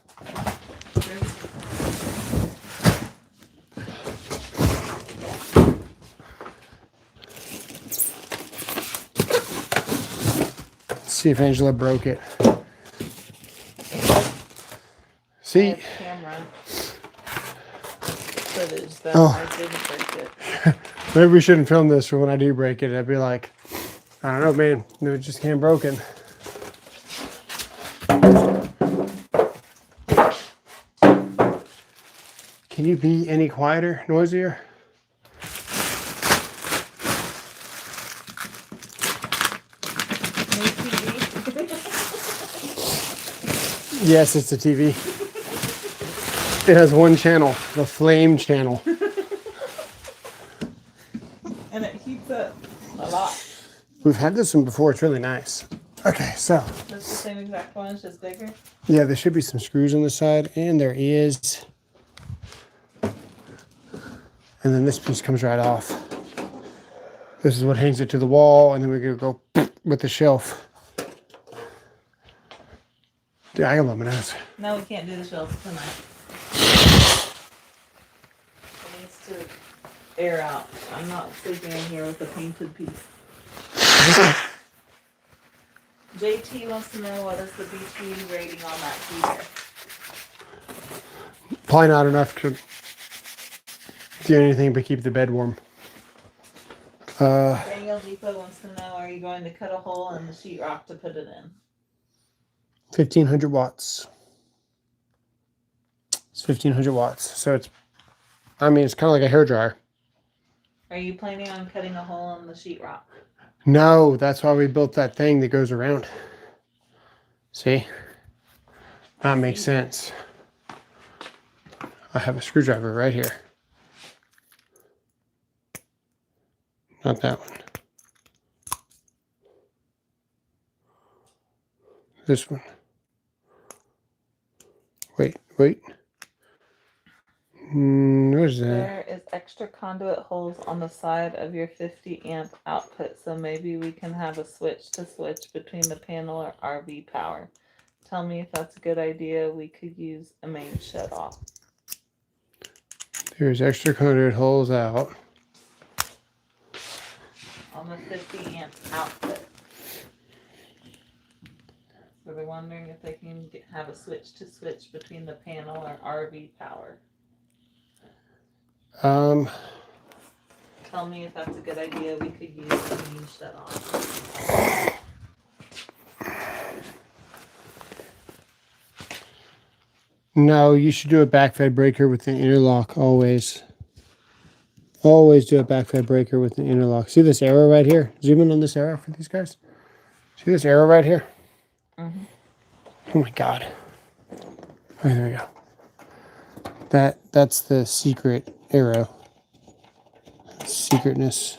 Let's see if Angela broke it. See? Camera footage that Oh. I didn't break it. Maybe we shouldn't film this for when I do break it. I'd be like, I don't know, man. It just can't broken. Can you be any quieter, noisier? No TV. Yes, it's a TV. It has one channel, the flame channel. And it heats up a lot. We've had this one before. It's really nice. Okay, so That's the same exact one, it's just bigger. yeah, there should be some screws on the side, and there is. And then this piece comes right off. This is what hangs it to the wall, and then we're gonna go with the shelf. Dude, I got luminous. No, we can't do the shelves tonight. It needs to air out. I'm not sleeping in here with a painted piece. JT wants to know what is the BTU rating on that heater. Probably not enough to do anything but keep the bed warm. Daniel Depot wants to know, are you going to cut a hole in the sheetrock to put it in? 1,500 watts. It's 1,500 watts. So it's, I mean, it's kind of like a hairdryer. Are you planning on cutting a hole in the sheetrock? No, that's why we built that thing that goes around. See? That makes sense. I have a screwdriver right here. Not that one. This one. Wait. What is that? There is extra conduit holes on the side of your 50 amp output, so maybe we can have a switch to switch between the panel or RV power. Tell me if that's a good idea. We could use a main shut off. There's extra conduit holes out. On the 50 amp output. So they're wondering if they can have a switch to switch between the panel or RV power. Tell me if that's a good idea. We could use a main shut off. No, you should do a backfed breaker with an interlock always. Always do a backfed breaker with an interlock. See this arrow right here? Zoom in on this arrow for these guys. See this arrow right here? Mm-hmm. Oh my God. Okay, there we go. That's the secret arrow. Secretness.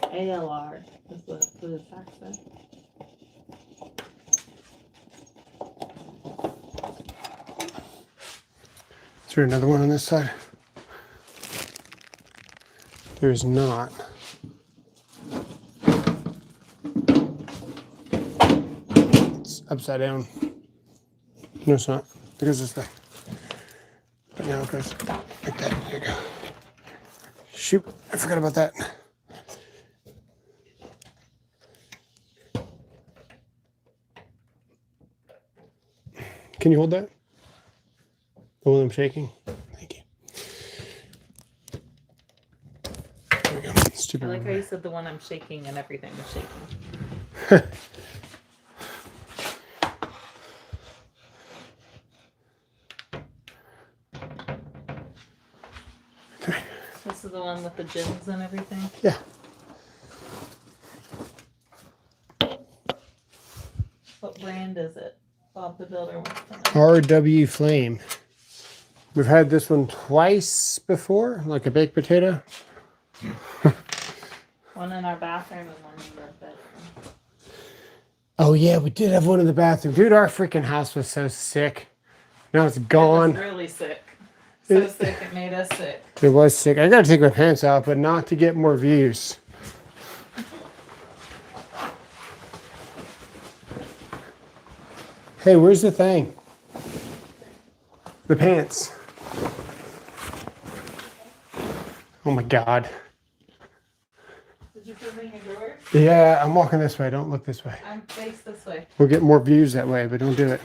ALR is what the fact said. Is there another one on this side? There's not. It's upside down. No, it's not. It goes this way. But now it goes like that. There you go. Shoot, I forgot about that. Can you hold that? The one I'm shaking? Thank you. There we go. I Stupid. like how you said the one I'm shaking and everything was shaking. Okay. This is the one with the gyms and everything? Yeah. What brand is it? Bob the Builder wants to know. RW Flame. We've had this one twice before, like a baked potato. One in our bathroom and one in our bedroom. Oh yeah, we did have one in the bathroom. Dude, our freaking house was so sick. Now it's It gone. was really sick. So sick it made us sick. It was sick. I gotta take my pants off, but not to get more views. Hey, where's the thing? The pants. Oh my God. Did you put them in your drawer? Yeah, I'm walking this way. Don't look this way. I'm faced this way. We'll get more views that way, but don't do it.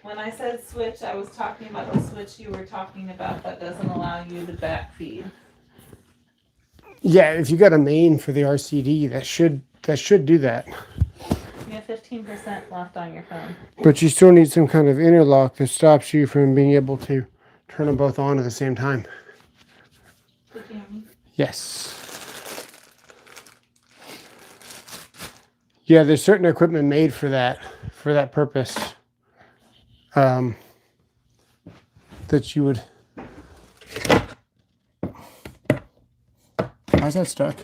When I said switch, I was talking about the switch you were talking about that doesn't allow you to backfeed. Yeah, if you got a main for the RCD, that should do that. You have 15% left on your phone. But you still need some kind of interlock that stops you from being able to turn them both on at the same time. Did you hear me? Yes. Yeah, there's certain equipment made for that purpose. That you would. How's that stuck?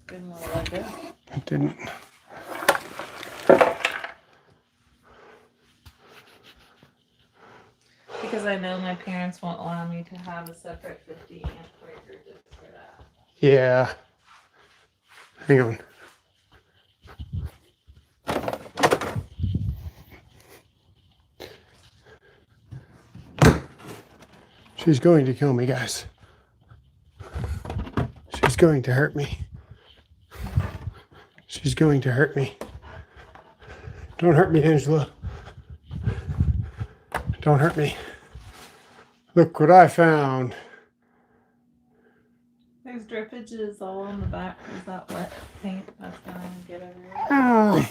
Didn't want to let go. It didn't. Because I know my parents won't allow me to have a separate 50 amp breaker just for that. Yeah. Hang on. She's going to kill me, guys. She's going to hurt me. She's going to hurt me. Don't hurt me, Angela. Don't hurt me. Look what I found. There's drippages all on the back. Is that wet paint that's going to get everywhere? Oh.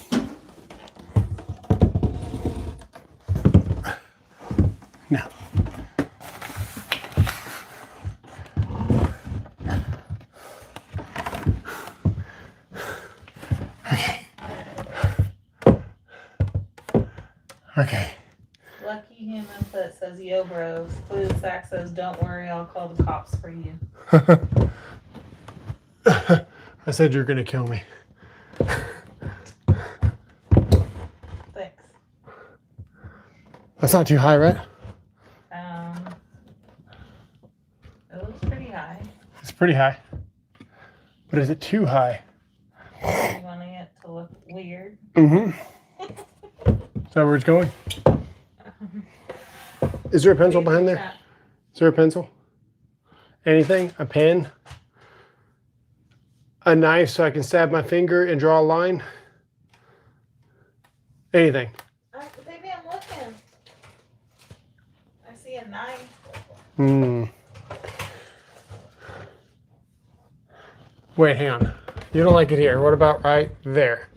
No. Okay. Lucky Human Foot says, yo bros. Blue Sack says, don't worry, I'll call the cops for you. I said you're gonna kill me. Thanks. That's not too high, right? It looks pretty high. It's pretty high. But is it too high? You wanting it to look weird? Mm-hmm. Is that where it's going? Is there a pencil behind there? Is there a pencil? Anything? A pen? A knife so I can stab my finger and draw a line? Anything? Baby, I'm looking. I see a knife. Hmm. Wait, hang on. You don't like it here. What about right there?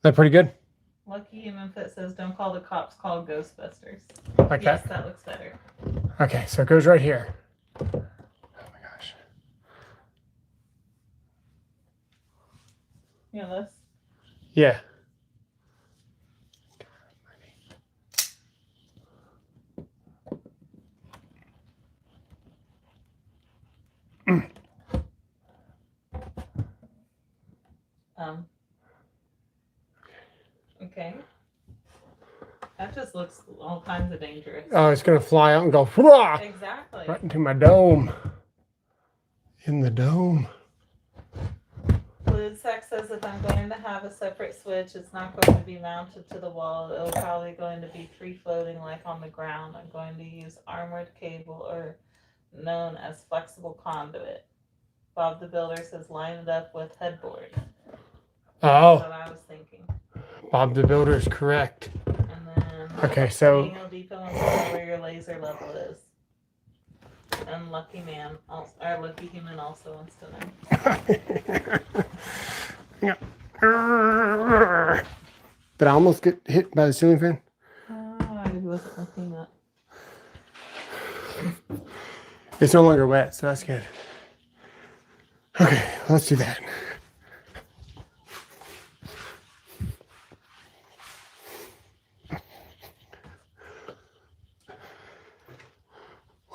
That pretty good? Lucky Human Foot says, don't call the cops, call Ghostbusters. Like Yes, that? that looks better. Okay, so it goes right here. Oh my gosh. You know this? Yeah. Okay. That just looks all kinds of dangerous. Oh, it's going to fly out and go "Hurrah!" Exactly. Right into my dome. In the dome. Fluid Sex says if I'm going to have a separate switch, it's not going to be mounted to the wall. It'll probably going to be free floating like on the ground. I'm going to use armored cable or known as flexible conduit. Bob the Builder says line it up with headboard. Oh, That's what I was thinking. Bob the Builder is correct. And then Okay, so Daniel Depot wants to know where your laser level is. And Lucky Man, also, or Lucky Human also wants to know. Did I almost get hit by the ceiling fan? I wasn't looking up. It's no longer wet, so that's good. Okay, let's do that.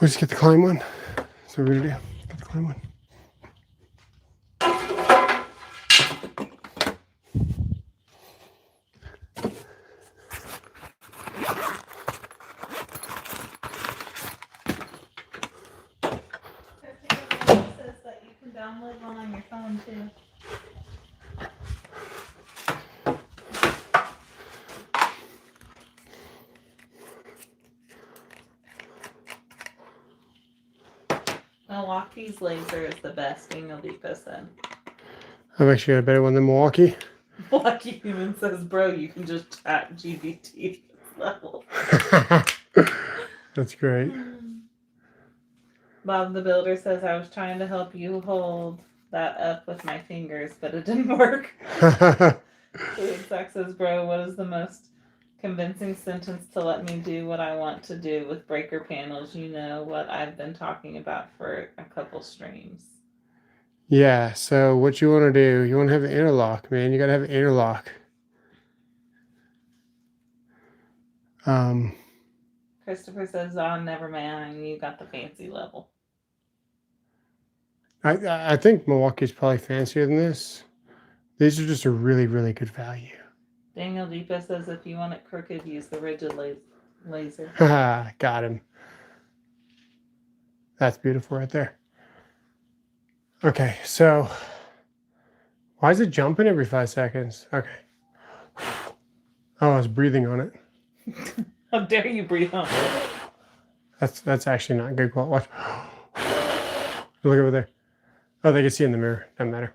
We'll just get the climb one. So we're gonna do. Get the climb one. Says that you can download one on your phone too. Milwaukee's laser is the best, Daniel Depot said. I've actually got a better one than Milwaukee. Lucky Human says, bro, you can just chat GBT level. That's great. Bob the Builder says, I was trying to help you hold that up with my fingers, but it didn't work. Fluid Sex says, bro, what is the most convincing sentence to let me do what I want to do with breaker panels? You know what I've been talking about for a couple streams. Yeah, so what you want to do, you want to have an interlock, man. You got to have an interlock. Christopher says, oh, never mind, you got the fancy level. I think Milwaukee's probably fancier than this. These are just a really, really good value. Daniel Depot says, if you want it crooked, use the rigid laser. Haha, got him. That's beautiful right there. Okay, so why is it jumping every 5 seconds? Okay. Oh, I was breathing on it. How dare you breathe on it? That's actually not good quality. Watch. Look over there. Oh, they can see in the mirror. Doesn't matter.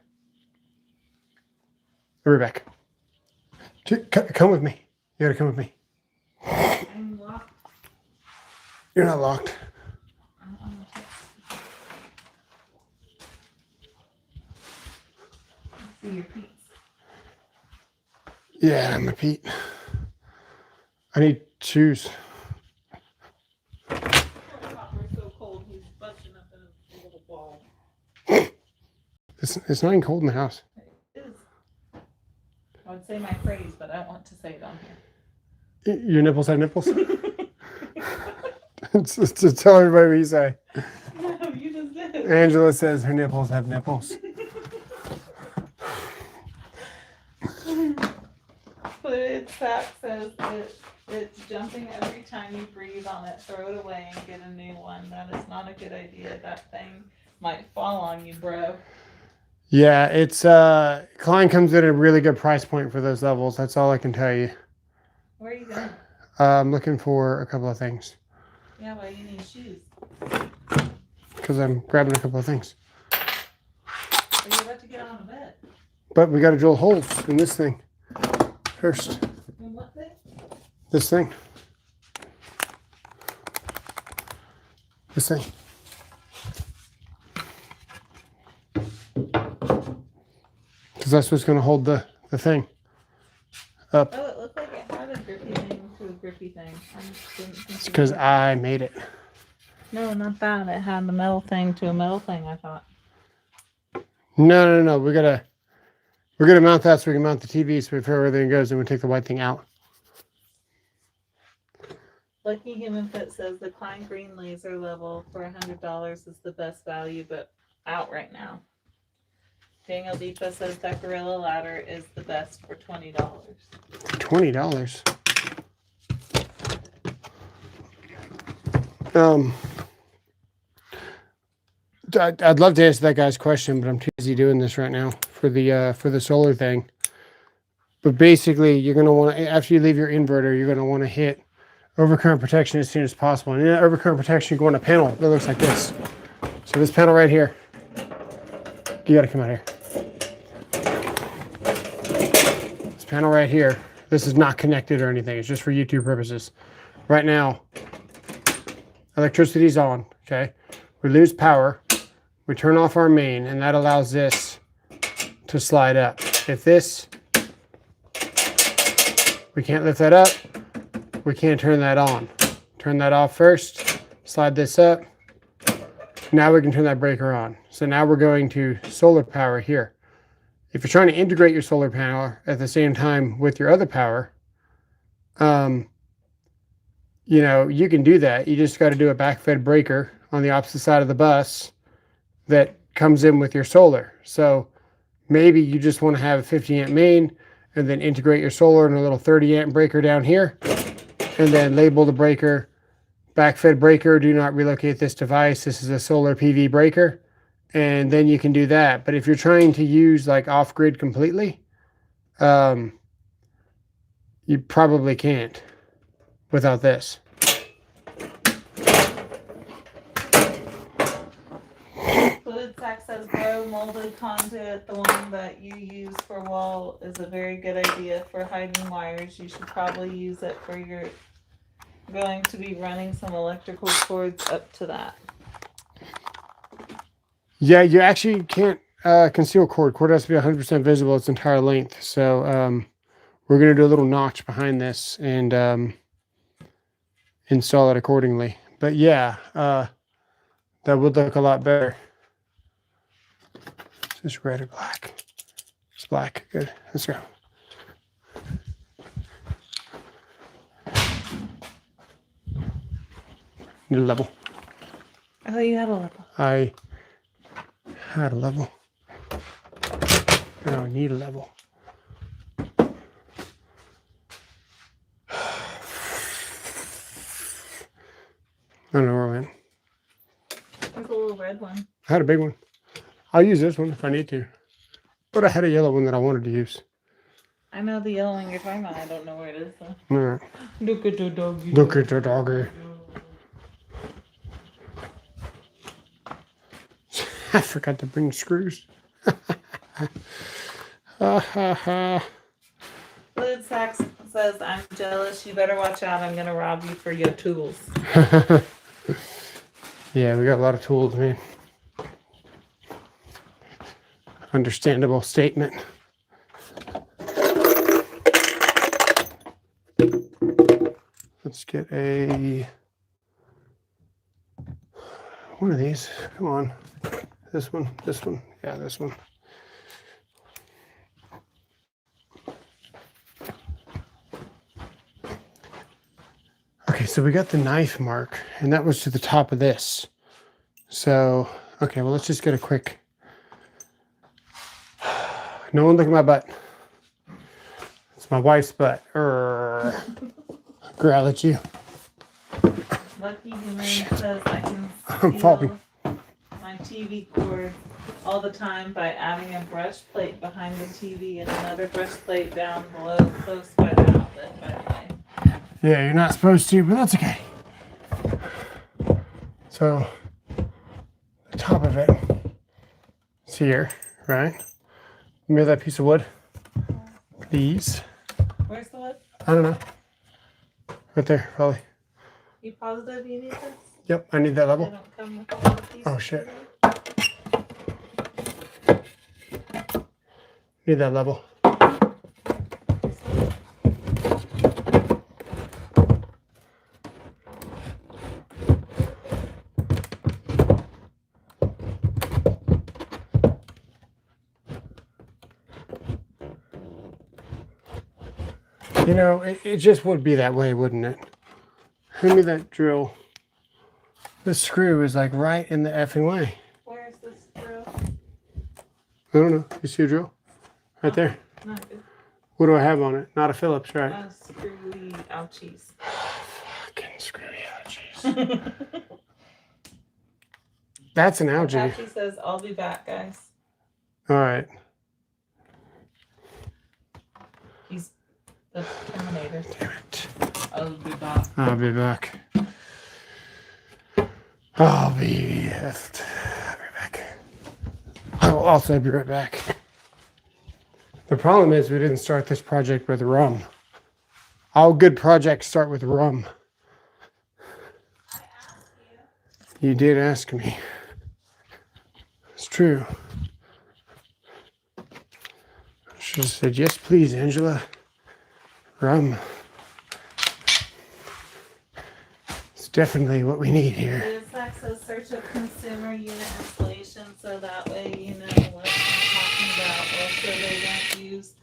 I'll be back. Come with me. You gotta come with me. I'm locked. You're not locked. See your peeps. Yeah, I'm a Pete. I need shoes. Copper's so cold, he's bunching up in a little ball. It's not even cold in the house. It is. I would say my phrase, but I don't want to say it on here. Your nipples have nipples? Just tell everybody what you say. No, you just did. Angela says her nipples have nipples. Fluid sack says it's jumping every time you breathe on it. Throw it away and get a new one. That is not a good idea. That thing might fall on you, bro. Yeah, it's Klein comes in at a really good price point for those levels. That's all I can tell you. Where are you going? I'm looking for a couple of things Yeah, well, you need shoes. because I'm grabbing a couple of things. Are you about to get on a bed? But we got to drill holes in this thing first. In what thing? This thing. This thing. Because that's what's going to hold the thing up. Oh, it looked like it had a grippy thing to a grippy thing. I just didn't think It's it because did. I made it. No, not that. It had a metal thing to a metal thing, I thought. No. We're gonna mount that so we can mount the TV. So before everything goes, then we take the white thing out. Lucky Human Fit says the Klein Green laser level for $100 is the best value, but out right now. Daniel Deepa says that Gorilla ladder is the best for $20. $20. I'd love to answer that guy's question, but I'm too busy doing this right now for the solar thing. But basically, you're gonna want to, after you leave your inverter, you're gonna want to hit overcurrent protection as soon as possible. And in that overcurrent protection, you go on a panel that looks like this. So this panel right here, you got to come out here. This panel right here, this is not connected or anything. It's just for YouTube purposes. Right now, electricity's on. Okay, we lose power. We turn off our main, and that allows this to slide up. If this, we can't lift that up, we can't turn that on. Turn that off first, slide this up. Now we can turn that breaker on. So now we're going to solar power here. If you're trying to integrate your solar panel at the same time with your other power, you know, you can do that. You just got to do a backfed breaker on the opposite side of the bus that comes in with your solar. So maybe you just want to have a 50 amp main and then integrate your solar in a little 30 amp breaker down here, and then label the breaker backfed breaker. Do not relocate this device. This is a solar PV breaker. And then you can do that. But if you're trying to use like off grid completely, you probably can't without this. Fluid Sack says grow molded conduit, the one that you use for wall, is a very good idea for hiding wires. You should probably use it for your going to be running some electrical cords up to that. Yeah, you actually can't conceal cord. Cord has to be 100% visible its entire length. So we're going to do a little notch behind this and install it accordingly. But yeah, that would look a lot better. Is this red or black? It's black. Good. Let's go. Need a level. I thought you had a level. I had a level. Now I need a level. I don't know where I went. There's a little red one. I had a big one. I'll use this one if I need to. But I had a yellow one that I wanted to use. I know the yellow one you're talking about. I don't know where it is though. All right. Look at the doggy. Look at the doggy. I forgot to bring screws. Fluid Sack says, I'm jealous. You better watch out. I'm going to rob you for your tools. Yeah, we got a lot of tools, man. Understandable statement. Let's get a one of these. Come on. This one. Yeah, this one. Okay, so we got the knife mark, and that was to the top of this. So Okay, well, let's just get a quick. No one look at my butt. It's my wife's butt. Growl at you. Lucky Human says I can I'm falling. steal my TV cord all the time by adding a brush plate behind the TV and another brush plate down below, close by the outlet, by the way. Yeah, you're not supposed to, but that's okay. So, the top of it is here, right? Remember that piece of wood? Please. Where's the wood? I don't know. Right there, probably. You positive you need this? Yep, I need that They level. don't come with all the pieces. Oh, shit. Need that level. You know, it just would be that way, wouldn't it? Hand me that drill. This screw is like right in the effing way. Where's this drill? I don't know. You see a drill? Right there. Not good. What do I have on it? Not a Phillips, right? Screwy ouchies. Fucking screwy ouchies. That's an algae. Apache says, I'll be back, guys. All right. He's the Terminator. Damn it. I'll be back. I'll be back. I'll be back. I will also be right back. The problem is we didn't start this project with rum. All good projects start with rum. I asked you. You did ask me. It's true. I should have said, yes, please, Angela. Rum. It's definitely what we need here. Zach says search up consumer unit installation so that way you know what I'm talking about. Also, they don't use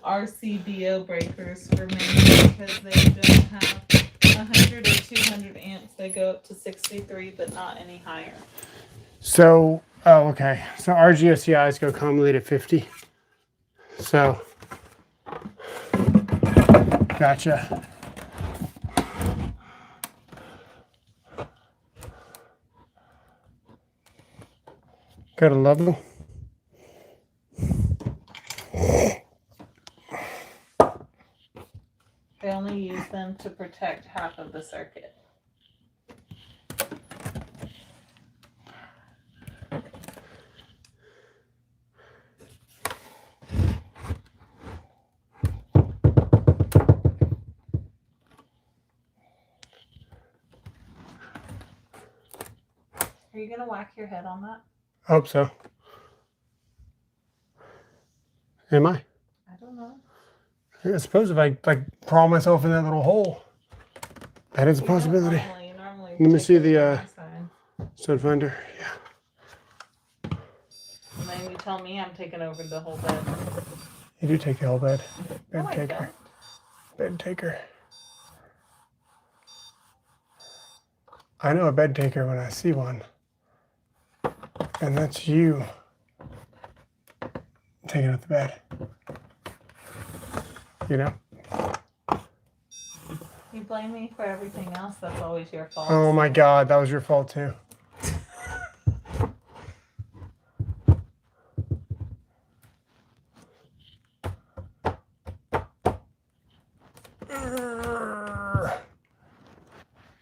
RCBO breakers for many because they don't have 100 or 200 amps. They go up to 63, but not any higher. So, oh, okay. So RGOCIs go commonly to 50. So, gotcha. Got a level. They only use them to protect half of the circuit. Are you gonna whack your head on that? I hope so. Am I? I don't know. I suppose if I crawl myself in that little hole, that is a possibility. Normally Let me take see it the from my side. stud finder. Yeah. And then you tell me I'm taking over the whole bed. You do take the whole bed. No, Bed I taker. Bed taker. I know a bed taker when I see one. And that's you taking out the bed. You know? You blame me for everything else. That's always your fault. Oh my God, that was your fault too.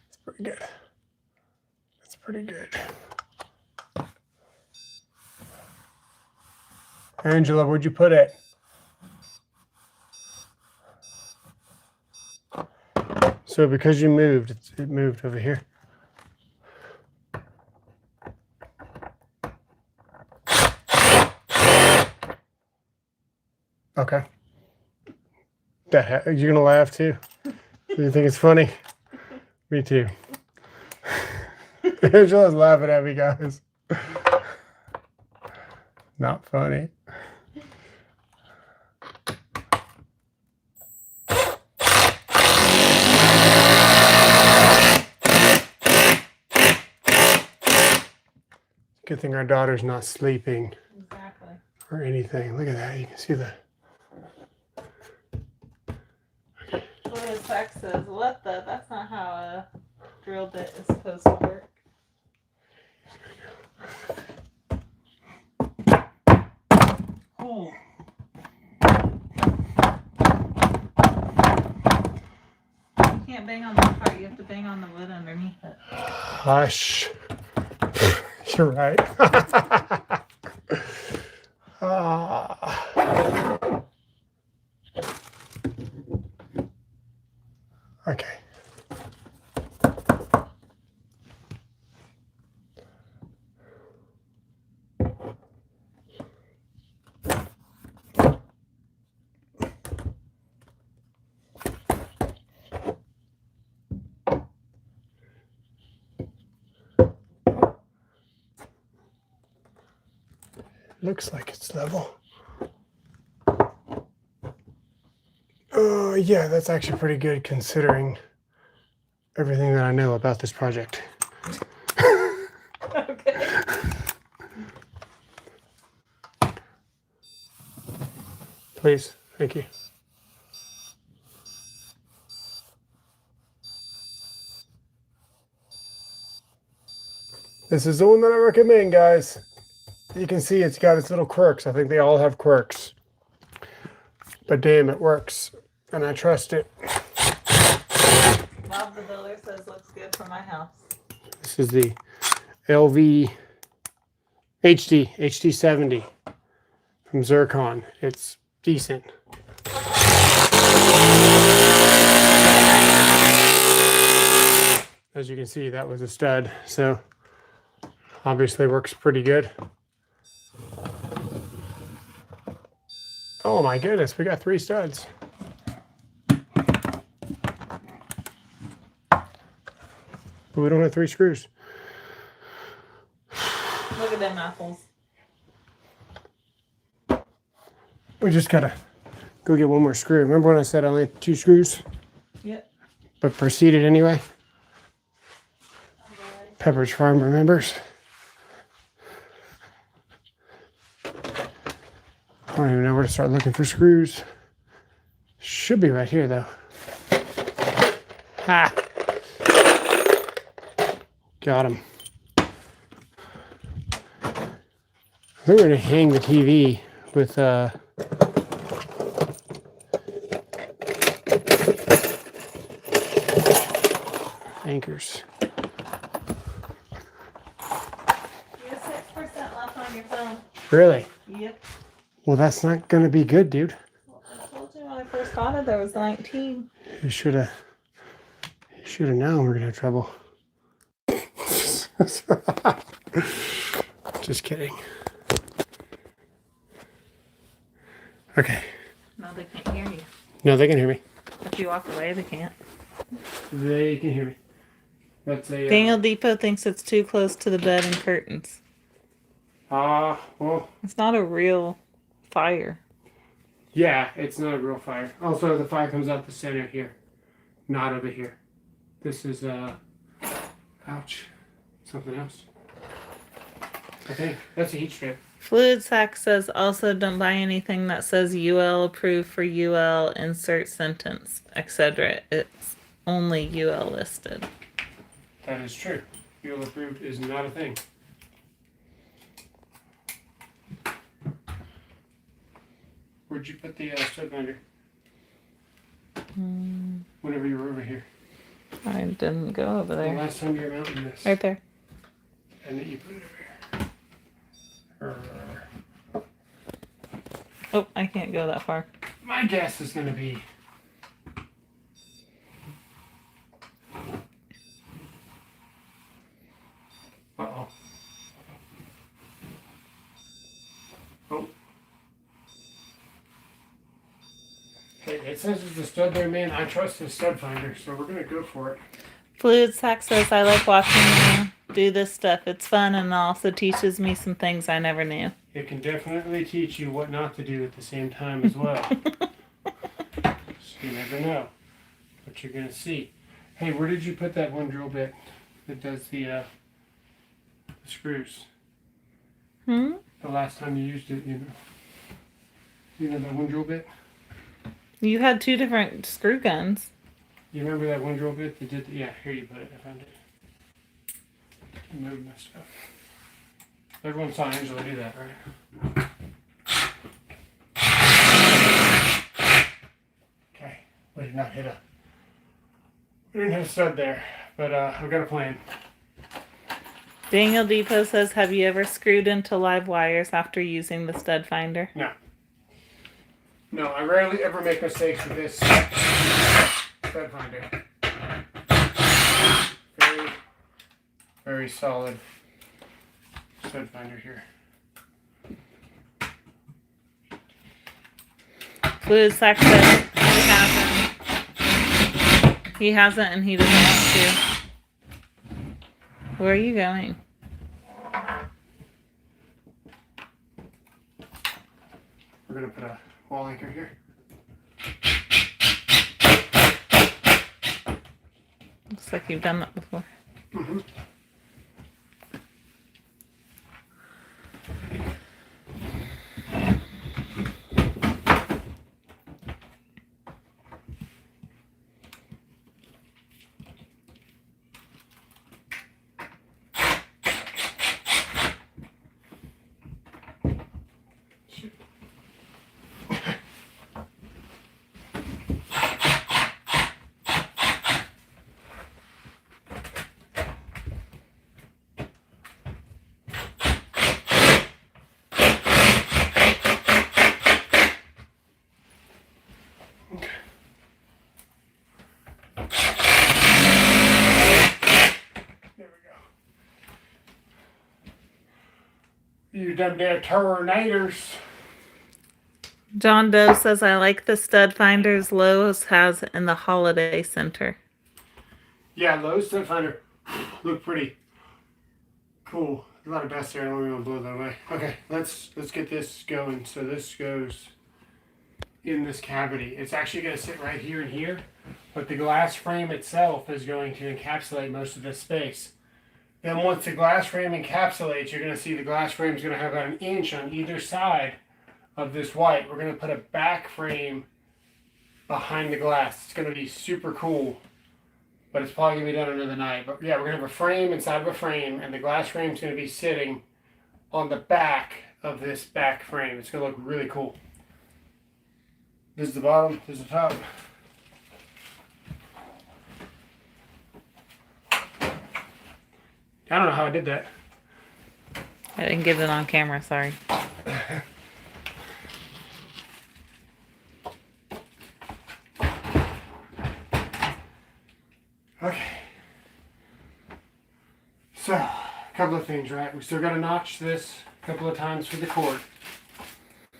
It's pretty good. It's pretty good. Angela, where'd you put it? So because you moved, it moved over here. Okay. You're gonna laugh too? You think it's funny? Me too. Angela's laughing at me, guys. Not funny. Good thing our daughter's not sleeping Exactly. or anything. Look at that. You can see the. What his text says, what the? That's not how a drill bit is supposed to work. Oh. You can't bang on that part, you have to bang on the wood underneath it. Hush. You're right. Ah. Okay. Looks like it's level. Oh, yeah, that's actually pretty good considering everything that I know about this project. Okay. Please, thank you. This is the one that I recommend, guys. You can see it's got its little quirks. I think they all have quirks. But damn, it works. And I trust it. Bob the Builder says looks good for my house. This is the LV HD70 from Zircon. It's decent. As you can see, that was a stud. So obviously works pretty good. Oh my goodness, we got 3 studs. But we don't have 3 screws. Look at them apples. We just gotta go get one more screw. Remember when I said I only had 2 screws? Yep. But proceeded anyway? Pepperidge Farm remembers. I don't even know where to start looking for screws. Should be right here though. Ha! Got him. I think we're gonna hang the TV with anchors. You have 6% left on your phone. Really? Yep. Well, that's not gonna be good, dude. Well, I told you when I first got it there was 19. You should have known we're gonna have trouble. Just kidding. Okay. No, they can't hear you. No, they can hear me. If you walk away, they can't. They can hear me. That's a Daniel Depot thinks it's too close to the bed and curtains. well, It's not a real fire. yeah, it's not a real fire. Also, the fire comes out the center here, not over here. This is ouch, something else. I think that's a heat strip. Fluid Sack says also don't buy anything that says UL approved for UL, insert sentence, etc. It's only UL listed. That is true. UL approved is not a thing. Where'd you put the stud binder? Whenever you were over here. I didn't go over The there. last time you were mounting this. Right there. And then you put it over here. Oh, I can't go that far. My guess is going to be uh-oh. Oh. Hey, it says there's a stud there, man. I trust the stud finder, so we're going to go for it. Fluid Sack says I like watching you do this stuff. It's fun and also teaches me some things I never knew. It can definitely teach you what not to do at the same time as well. So you never know what you're going to see. Hey, where did you put that one drill bit that does the screws? Hmm? The last time you used it, you know that one drill bit? You had two different screw guns. You remember that one drill bit that did, yeah, here you put it, I found it. I moved my stuff. Everyone saw Angela do that, right? Okay, we did not hit a, we didn't hit a stud there, but I've got a plan. Daniel Depot says, have you ever screwed into live wires after using the stud finder? No. No, I rarely ever make mistakes with this stud finder. Very, very solid stud finder here. Fluid Sack says he hasn't. He hasn't and he doesn't want to. Where are you going? We're going to put a wall anchor here. Looks like you've done that before. Mm-hmm. You done detonators. John Doe says, I like the stud finders Lowe's has in the holiday center. Yeah, Lowe's stud finder look pretty cool. A lot of dust there. I don't want to blow that away. Okay, let's get this going. So this goes in this cavity. It's actually going to sit right here and here, but the glass frame itself is going to encapsulate most of this space. Then once the glass frame encapsulates, you're going to see the glass frame is going to have about 1 inch on either side of this white. We're going to put a back frame behind the glass. It's going to be super cool, but it's probably going to be done another night. But yeah, we're going to have a frame inside of a frame, and the glass frame is going to be sitting on the back of this back frame. It's going to look really cool. This is the bottom, this is the top. I don't know how I did that. I didn't get it on camera, sorry. Okay. So, a couple of things, right? We still got to notch this a couple of times for the cord.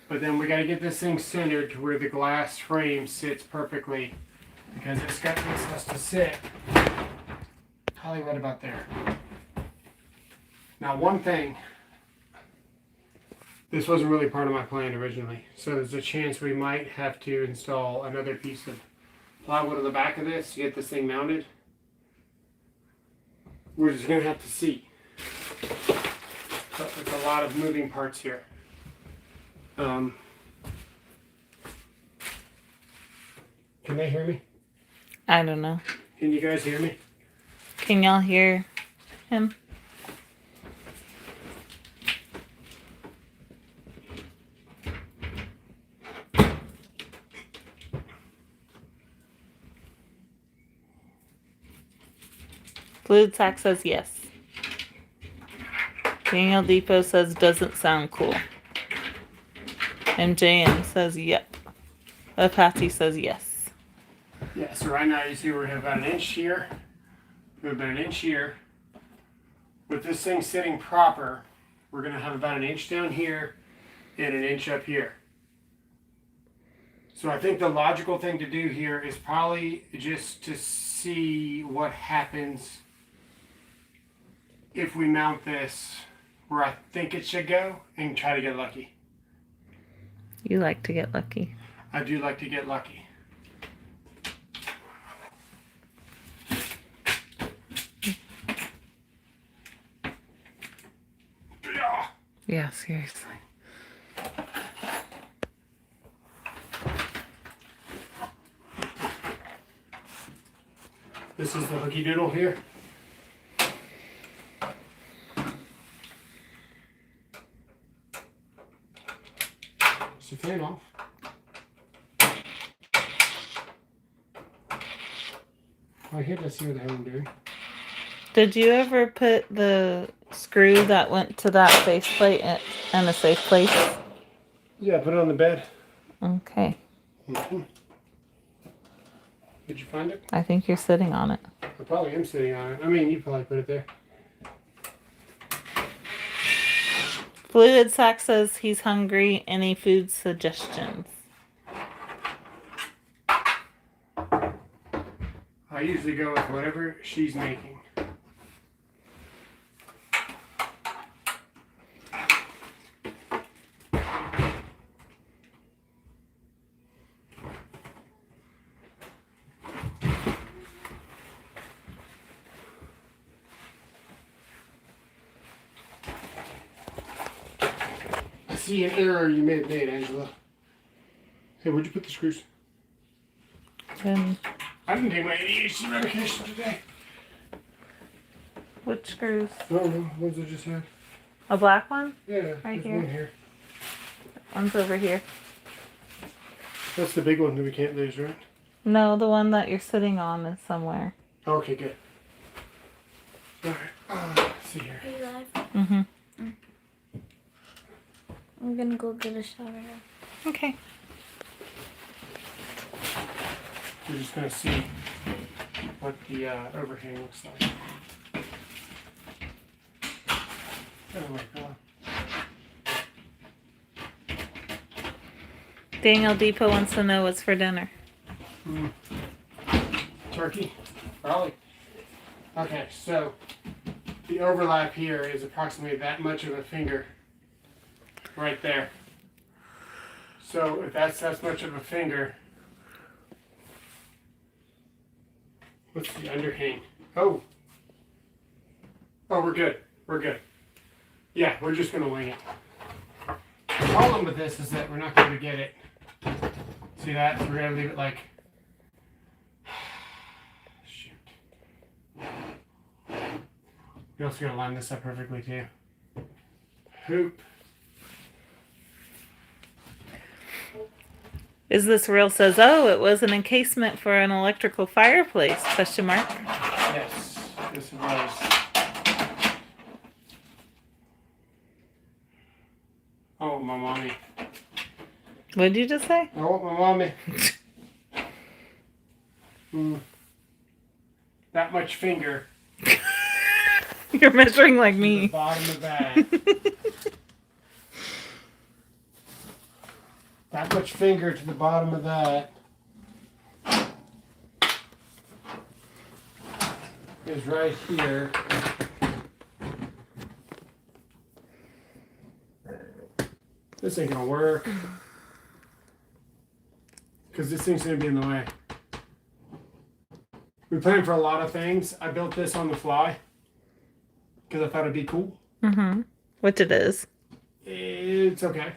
But then we got to get this thing centered to where the glass frame sits perfectly. Because this has to sit probably right about there. Now, one thing, this wasn't really part of my plan originally, so there's a chance we might have to install another piece of plywood on the back of this to get this thing mounted. We're just going to have to see. But there's a lot of moving parts here. Can they hear me? I don't know. Can you guys hear me? Can y'all hear him? Fluid Sack says yes. Daniel Depot says doesn't sound cool. MJM says yep. Patsy says yes. Yeah, so right now you see we're about 1 inch here. We're about 1 inch here. With this thing sitting proper, we're going to have about 1 inch down here and 1 inch up here. So I think the logical thing to do here is probably just to see what happens if we mount this where I think it should go and try to get lucky. You like to get lucky. I do like to get lucky. Yeah, seriously. This is the hooky doodle here. Is the fan off? I hate to see what the hell I'm doing. Did you ever put the screw that went to that faceplate in a safe place? Yeah, put it on the bed. Okay. Mhm. Did you find it? I think you're sitting on it. I probably am sitting on it. I mean, you probably put it there. Fluid Sack says he's hungry. Any food suggestions? I usually go with whatever she's making. I see an error you may have made, Angela. Hey, where'd you put the screws? Then I didn't take my ADHD medication today. which screws? I don't know. Ones I just had. A black one? Yeah, Right there's here. one here. One's over here. That's the big one that we can't lose, right? No, the one that you're sitting on is somewhere. Okay, good. Alright, let's see here. Are you live? Mm-hmm. I'm gonna go get a shower now. Okay. We're just gonna see what the overhang looks like. Oh my god. Daniel Depot wants to know what's for dinner. Turkey? Probably. Okay, so the overlap here is approximately that much of a finger right there. So if that's much of a finger, what's the underhang? Oh, we're good. We're good. Yeah, we're just gonna wing it. The problem with this is that we're not gonna get it. See that? So we're gonna leave it like. Shoot. You're also gonna line this up perfectly too. Hoop. Is this real? Says, oh, it was an encasement for an electrical fireplace, question mark. Yes, this was. Oh, my mommy. What did you just say? I want my mommy. That much finger. You're measuring like To the me. bottom of that. That much finger to the bottom of that is right here. This ain't gonna work. Because this thing's gonna be in the way. We planned for a lot of things. I built this on the fly. Because I thought it'd be cool. Mm-hmm. Which it is. It's okay.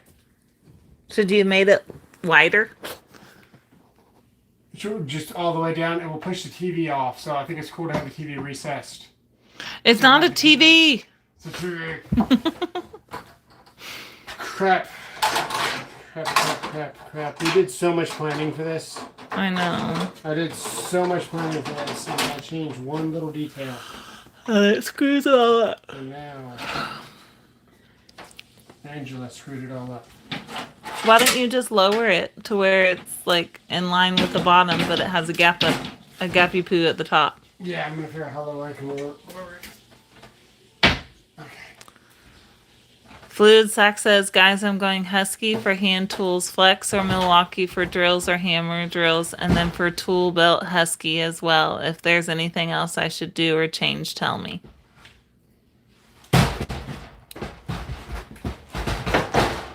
Should you have made it wider? Sure, just all the way down, and we'll push the TV off. So I think it's cool to have the TV recessed. It's not a TV. It's a TV. Crap. Crap. We did so much planning for this. I know. I did so much planning for this, and I changed one little detail. And it screws it all up. And now, Angela screwed it all up. Why don't you just lower it to where it's like in line with the bottom, but it has a gappy poo at the top? Yeah, I'm gonna figure out how low I can lower it. Fluid Sack says, guys, I'm going Husky for hand tools, Flex or Milwaukee for drills or hammer drills, and then for tool belt Husky as well. If there's anything else I should do or change, tell me.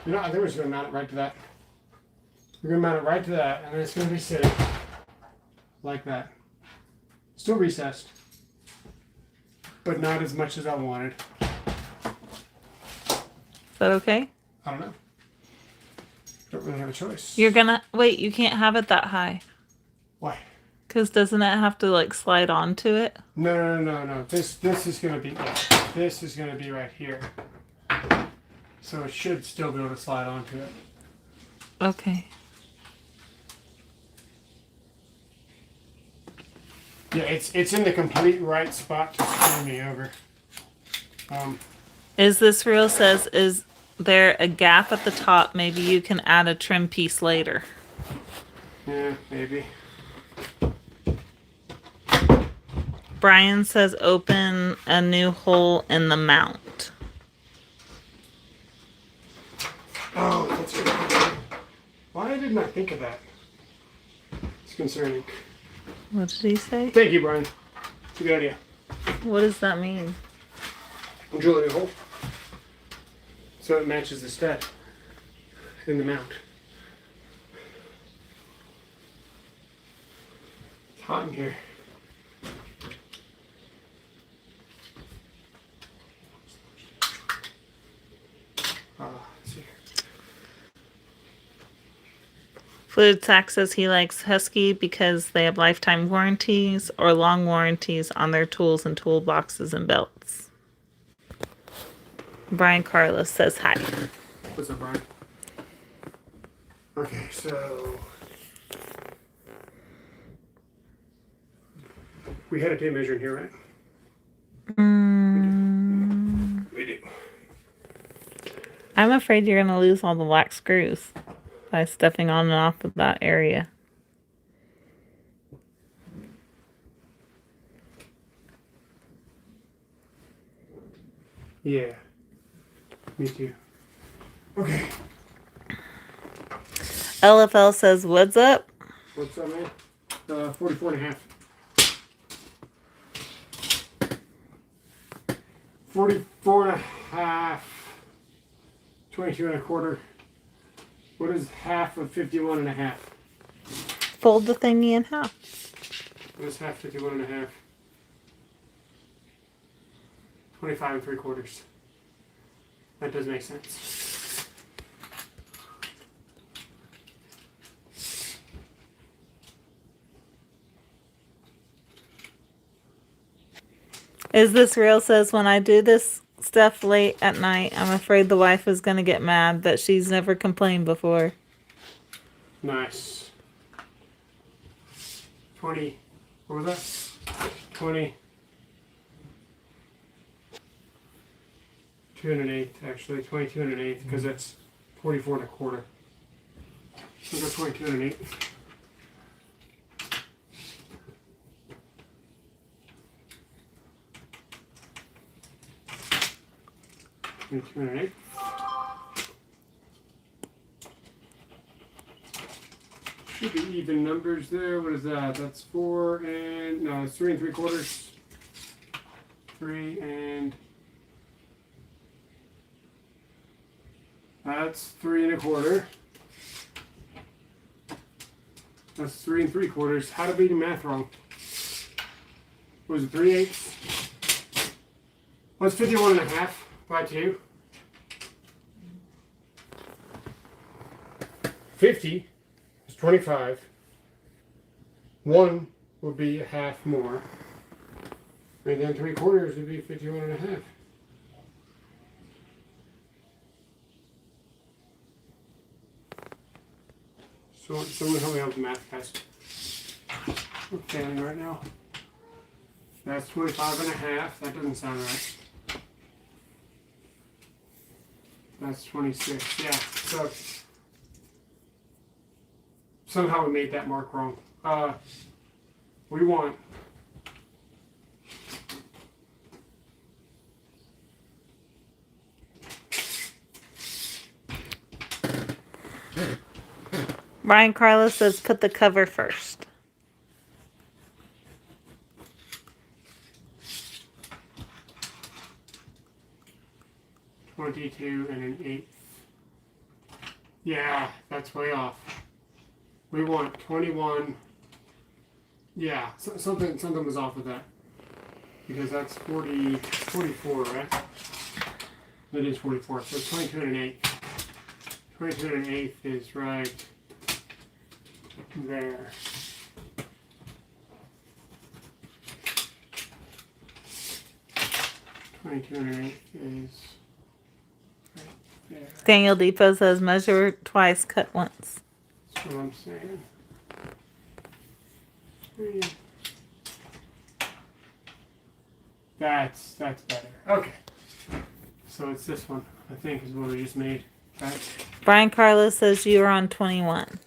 You know, I think we're just gonna mount it right to that. We're gonna mount it right to that, and then it's gonna be sitting like that. Still recessed, but not as much as I wanted. that okay? I don't know. Don't really have a choice. You're gonna wait. You can't have it that high. Why? Cause doesn't it have to like slide onto it? No. This is gonna be this is gonna be right here. So it should still be able to slide onto it. Okay. Yeah, it's in the complete right spot to screw me over. Is this reel says is there a gap at the top? Maybe you can add a trim piece later. Yeah, maybe. Brian says open a new hole in the mount. Oh, that's good. Why didn't I think of that? It's concerning. What did he say? Thank you, Brian. It's a good idea. What does that mean? I'm drilling a hole so it matches the stud in the mount. It's hot in here. Let's see. Fluid Sack says he likes Husky because they have lifetime warranties or long warranties on their tools and toolboxes and belts. Brian Carlos says hi. What's up, Brian? Okay, so we had a tape measure in here, right? We do. I'm afraid you're going to lose all the black screws by stepping on and off of that area. Yeah. Me too. Okay. LFL says, what's up? What's up, man? 44 and a half. 44 and a half. 22 and a quarter. What is half of 51 and a half? Fold the thingy in half. What is half 51 and a half? 25 and 3/4. That does make sense. Is this real? Says when I do this stuff late at night, I'm afraid the wife is going to get mad that she's never complained before. Nice. 20. What was that? 20. 2 and an eighth, actually. 22 and an eighth, because that's 44 and a quarter. So go 22 and an eighth. Two and an eighth. Should be even numbers there. What is that? That's 4 and no, it's 3 3/4. 3 and that's 3 1/4. That's 3 3/4. How did we do math wrong? Was it 3/8? What's 51 and a half by 2? 50 is 25. 1 would be a half more. And then 3/4 would be 51 and a half. So someone help me out with the math, guys. I'm failing right now. That's 25 and a half. That doesn't sound right. That's 26. Yeah. So somehow we made that mark wrong. We want Brian Carlos says put the cover first. $22 and an eighth. Yeah, that's way off. We want 21. Yeah, something was off with that. Because that's 44, right? It is 44, so 22 and an eighth. 22 and an eighth is right there. Twenty-two and an eighth is right there. Daniel Depot says measure twice, cut once. That's what I'm saying. Three. That's better. Okay. So it's this one, I think, is what we just made. Okay. Brian Carlos says you are on 21.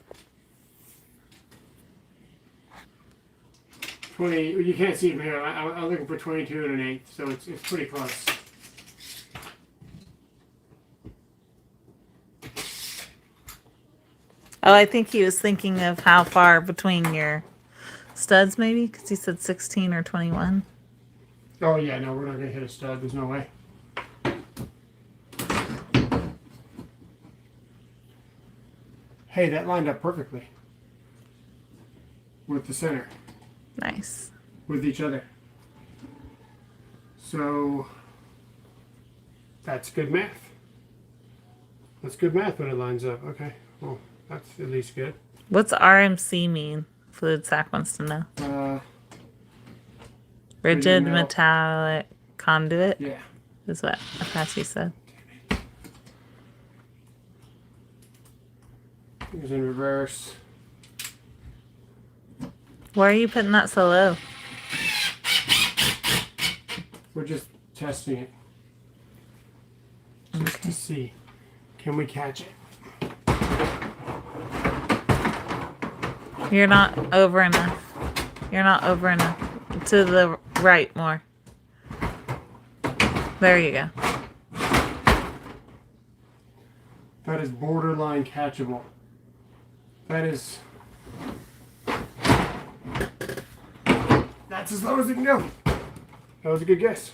20. You can't see it from here. I'm looking for 22 and an eighth, so it's pretty close. Oh, I think he was thinking of how far between your studs, maybe, because he said 16 or 21. Oh yeah, no, we're not gonna hit a stud. There's no way. Hey, that lined up perfectly with the center, Nice. with each other. So that's good math. That's good math when it lines up. Okay, well, that's at least good. What's RMC mean? Fluid Sack wants to know. Rigid metal. metallic conduit Yeah. is what Apache said. It's in reverse. Why are you putting that so low? We're just testing it. Just to see. Can we catch it? You're not over enough. You're not over enough. To the right more. There you go. That is borderline catchable. That is... That's as low as it can go. That was a good guess.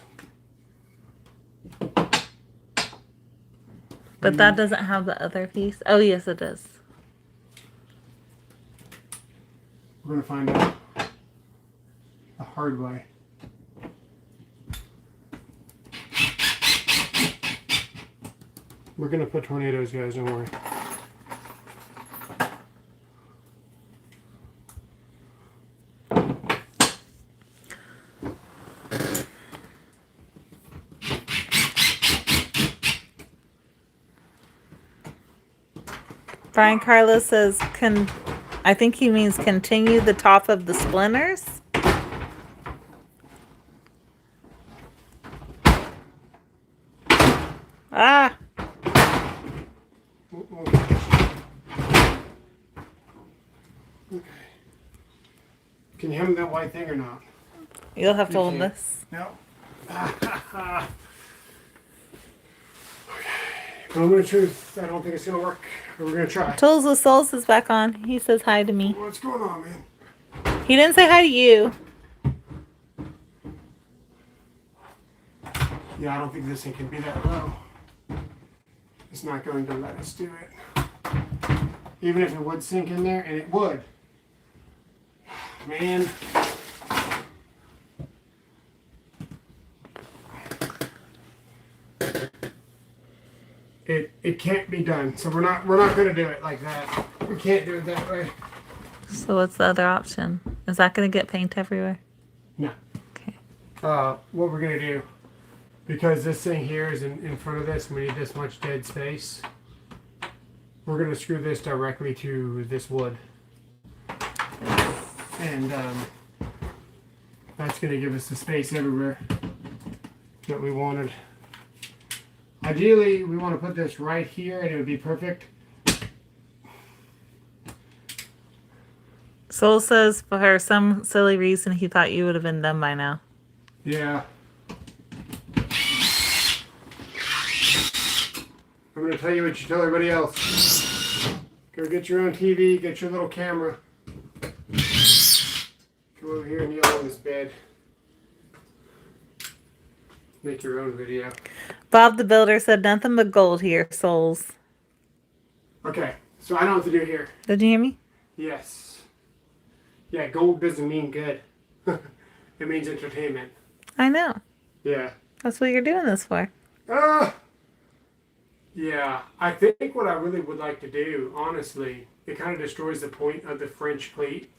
But that doesn't have the other piece. Oh, yes, it does. We're going to find out the hard way. We're going to put tornadoes, guys, don't worry. Brian Carlos says, I think he means continue the top of the splinters. Ah, Okay. Can you hand me that white thing or not? you'll have to You hold can't. this. No. Okay. Moment of truth. I don't think it's going to work. But we're going to try. Tools with Souls is back on. He says hi to me. What's going on, man? He didn't say hi to you. Yeah, I don't think this thing can be that low. It's not going to let us do it. Even if it would sink in there, and it would. Man. It can't be done. So we're not going to do it like that. We can't do it that way. So what's the other option? Is that going to get paint everywhere? No. Okay. What we're going to do, because this thing here is in front of this, and we need this much dead space, we're going to screw this directly to this wood. And that's going to give us the space everywhere that we wanted. Ideally, we want to put this right here, and it would be perfect. Soul says for some silly reason he thought you would have been done by now. Yeah. I'm going to tell you what you tell everybody else. Go get your own TV, get your little camera. Come over here and kneel on this bed. Make your own video. Bob the Builder said nothing but gold here, Souls. Okay, so I know what to do here. Did you hear me? Yes. Yeah, gold doesn't mean good. It means entertainment. I know. Yeah. That's what you're doing this for. Ah! Yeah, I think what I really would like to do, honestly, it kind of destroys the point of the French cleat,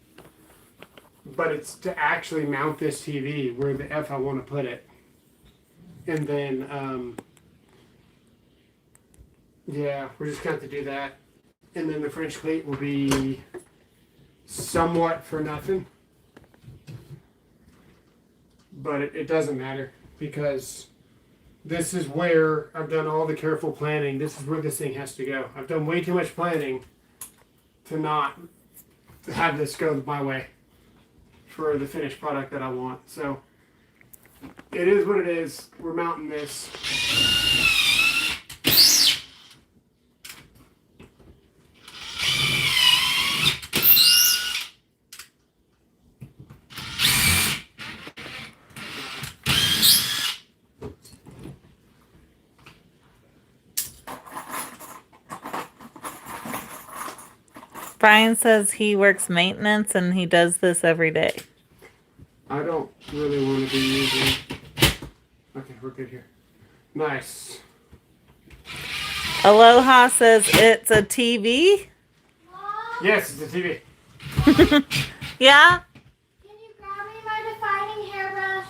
but it's to actually mount this TV where the F I want to put it. And then, yeah, we're just going to have to do that. And then the French cleat will be somewhat for nothing. But it doesn't matter because this is where I've done all the careful planning. This is where this thing has to go. I've done way too much planning to not have this go my way for the finished product that I want. So it is what it is. We're mounting this. Brian says he works maintenance and he does this every day. I don't really want to be using. Okay, we're good here. Nice. Aloha says it's a TV. Yes, it's a TV. Yeah? Can you grab me my defining hairbrush?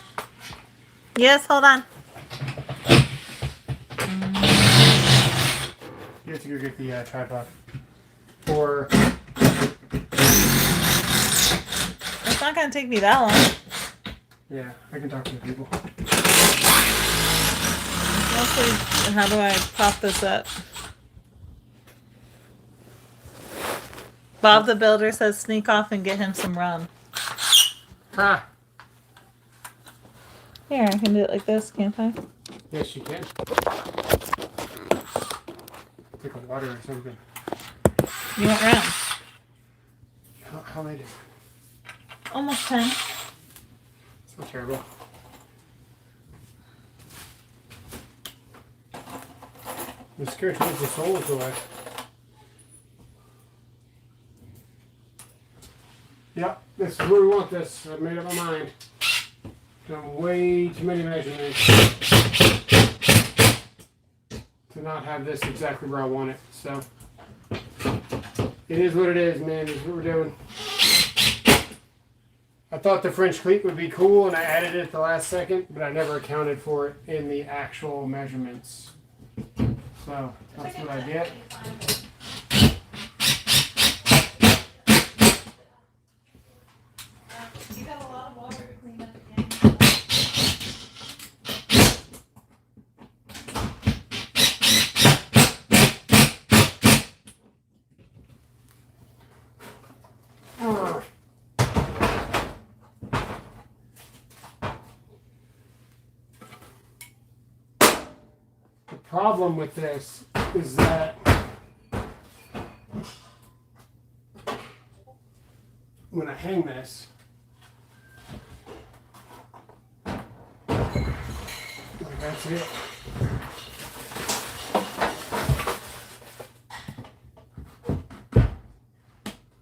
Yes, hold on. You have to go get the tripod. Or It's not going to take me that long. yeah, I can talk to the people. Mostly, how do I pop this up? Bob the Builder says sneak off and get him some rum. Ha! Here, I can do it like this, can't I? Yes, you can. Take a water or something. You want rum? How late is it? Almost 10. It's not terrible. The scared takes the souls away. Yep, this is where we want this. I've made up my mind. Done way too many measurements to not have this exactly where I want it. So it is what it is, man. This is what we're doing. I thought the French cleat would be cool and I added it at the last second, but I never accounted for it in the actual measurements. So that's what I get. You got a lot of water to clean up again. The problem with this is that when I hang this, that's it.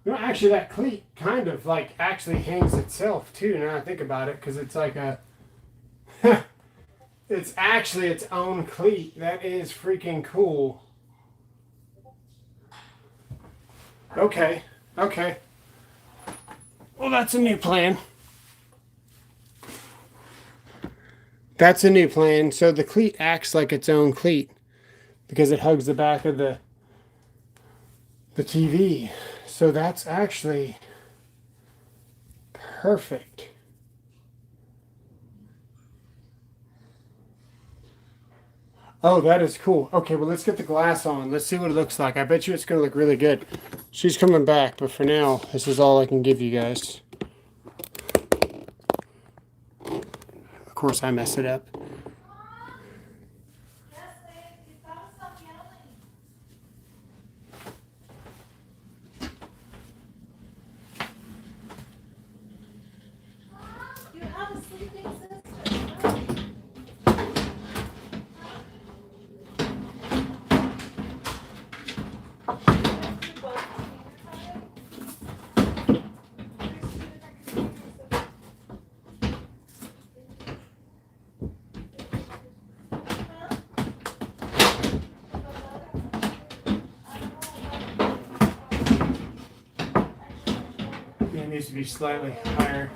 You know, actually, that cleat kind of like actually hangs itself too. Now I think about it, because it's like a, it's actually its own cleat. That is freaking cool. Okay, okay. Well, that's a new plan. That's a new plan. So the cleat acts like its own cleat because it hugs the back of the TV. So that's actually perfect. Oh, that is cool. Okay, well, let's get the glass on. Let's see what it looks like. I bet you it's going to look really good. She's coming back, but for now, this is all I can give you guys. Of course, I messed it up. You have a sleeping sister. needs to be slightly higher.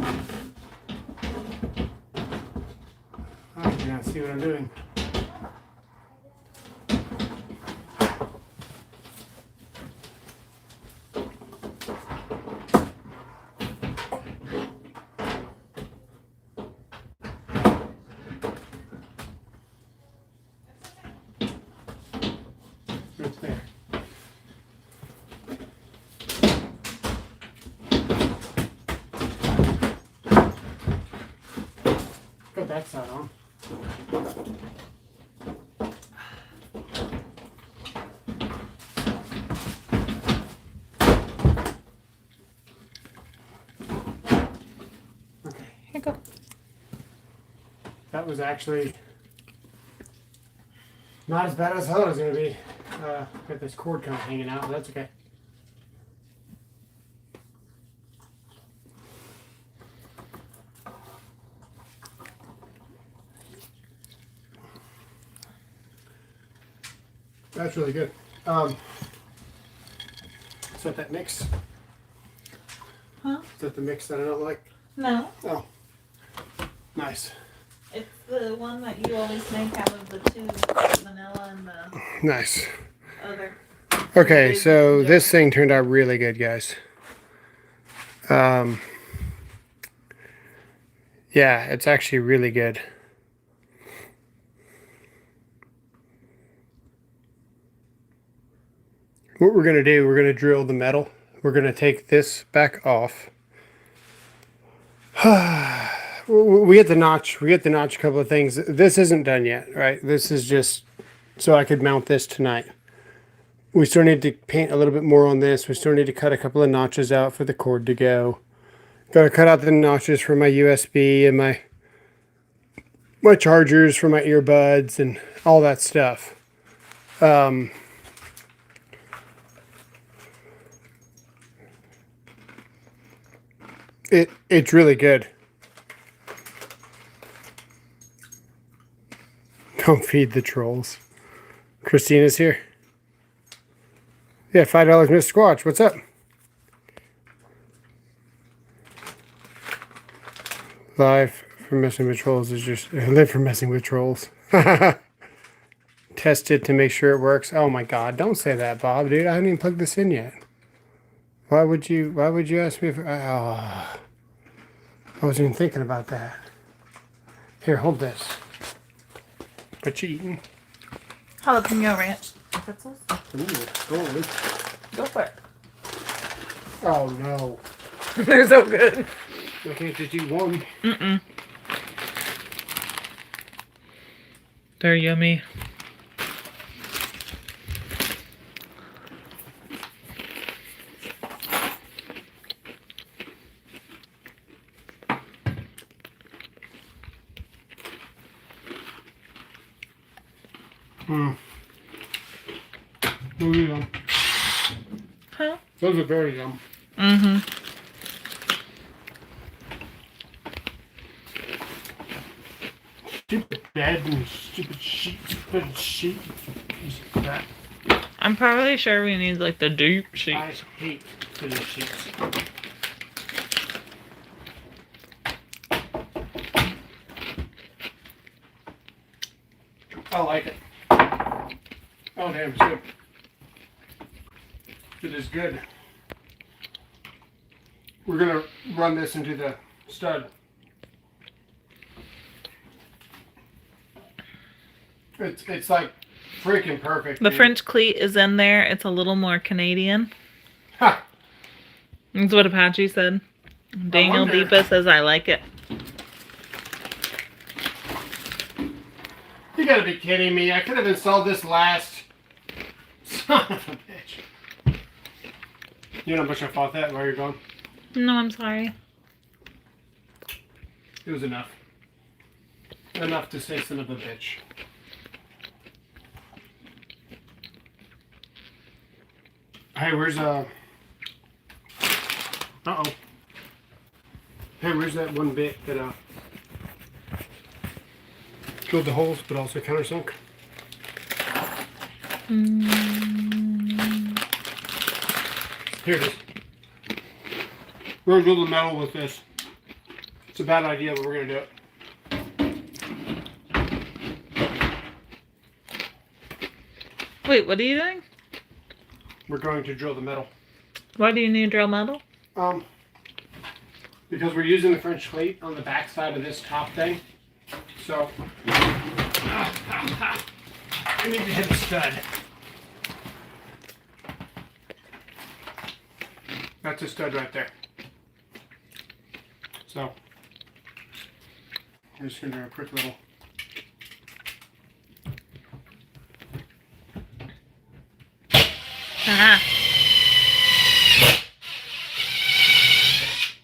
Oh, you don't see what I'm doing. Right there. Put that side on. Okay. Here you go. That was actually not as bad as I thought it was going to be. Got this cord kind of hanging out, but that's okay. That's really good. Is that mix? Huh? Is that the mix that I don't like? No, Oh, nice. it's the one that you always make out of the two, vanilla and the Nice. other. Okay, so this thing turned out really good, guys. Yeah, it's actually really good. What we're going to do, we're going to drill the metal. We're going to take this back off. We get the notch. We get the notch a couple of things. This isn't done yet, right? This is just so I could mount this tonight. We still need to paint a little bit more on this. We still need to cut a couple of notches out for the cord to go. Got to cut out the notches for my USB and my chargers for my earbuds and all that stuff. It's really good. Don't feed the trolls. Christina's here. Yeah, $5, Mr. Squatch. What's up? Live for messing with trolls is just live for messing with trolls. Test it to make sure it works. Oh my God! Don't say that, Bob, dude. I haven't even plugged this in yet. Why would you ask me if? I wasn't even thinking about that. Here, hold this. What you eating? Jalapeno ranch pretzels. Ooh, Go for it. oh no! They're so good. I can't just eat one. Mm-mm. They're yummy. Those are yum. Huh? Those are very yum. Mm-hmm. Stupid bed and stupid sheet. That. I'm probably sure we need like the deep I sheets. hate fitted sheets. I like it. Oh damn, it's good. It is good. We're gonna run this into the stud. It's like freaking perfect. The dude. French cleat is in there. It's a little more Canadian. Ha! That's what Apache said. Daniel wonder. Deepa says I like it. You gotta be kidding me. I could have installed this last. Son of a bitch. You know how much I fought that while you're gone? No, I'm sorry. It was enough. Enough to say son of a bitch. Hey, where's uh-oh. Hey, where's that one bit that filled the holes but also countersunk? Here it is. We're gonna drill the metal with this. It's a bad idea, but we're gonna do it. Wait, what are you doing? We're going to drill the metal. Why do you need drill metal? Because we're using the French plate on the back side of this top thing. So I need to hit the stud. That's a stud right there. So I'm just gonna do a quick little.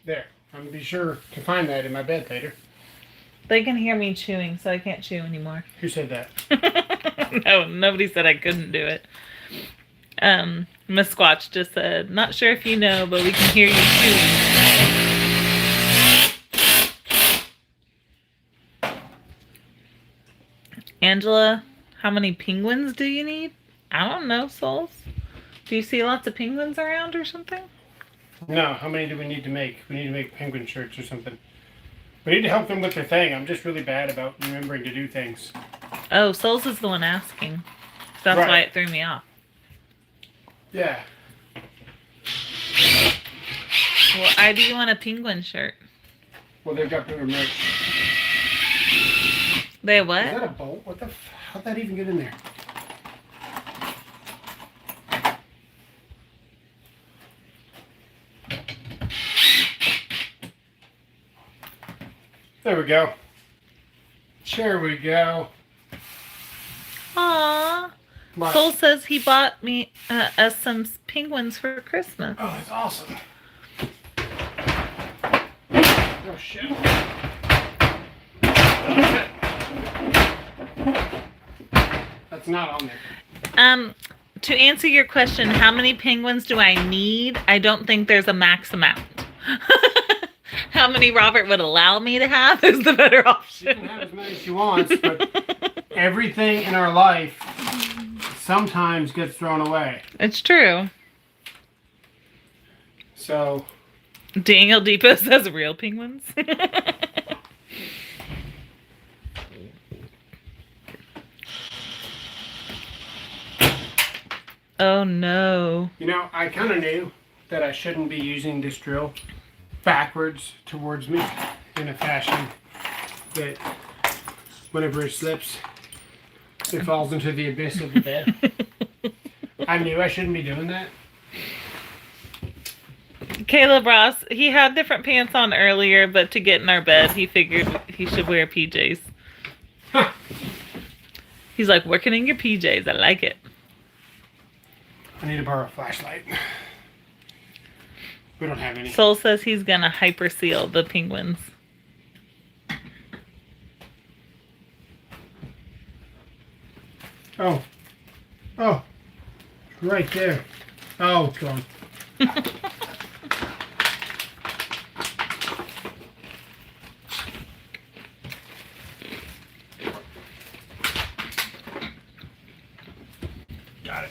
There. I'm gonna be sure to find that in my bed later. They can hear me chewing, so I can't chew anymore. Who said that? No, nobody said I couldn't do it. Miss Squatch just said, not sure if you know, but we can hear you chewing. Angela, how many penguins do you need? I don't know, Souls. Do you see lots of penguins around or something? No, how many do we need to make? We need to make penguin shirts or something. We need to help them with their thing. I'm just really bad about remembering to do things. Oh, Souls is the one asking. That's Right. why it threw me off. Yeah. Well, I do want a penguin shirt. Well, they've got better merch. They Is what? that a bolt? What the how'd that even get in there? There we go. There we go. Aww. What? Soul says he bought me us some penguins for Christmas. Oh, that's awesome. Oh, shit. That's not on there. To answer your question, how many penguins do I need? I don't think there's a max amount. How many Robert would allow me to have is the better She option. can have as many as she wants, but everything in our life sometimes gets thrown away. It's true. So, Daniel Depot says real penguins. Oh no. you know, I kind of knew that I shouldn't be using this drill backwards towards me in a fashion that whenever it slips, it falls into the abyss of the bed. I knew I shouldn't be doing that. Caleb Ross, he had different pants on earlier, but to get in our bed, he figured he should wear PJs. Huh. He's like, working in your PJs. I like it. I need to borrow a flashlight. We don't have any. Soul says he's going to hyper seal the penguins. Oh. Oh. Right there. Oh, it's gone. Got it.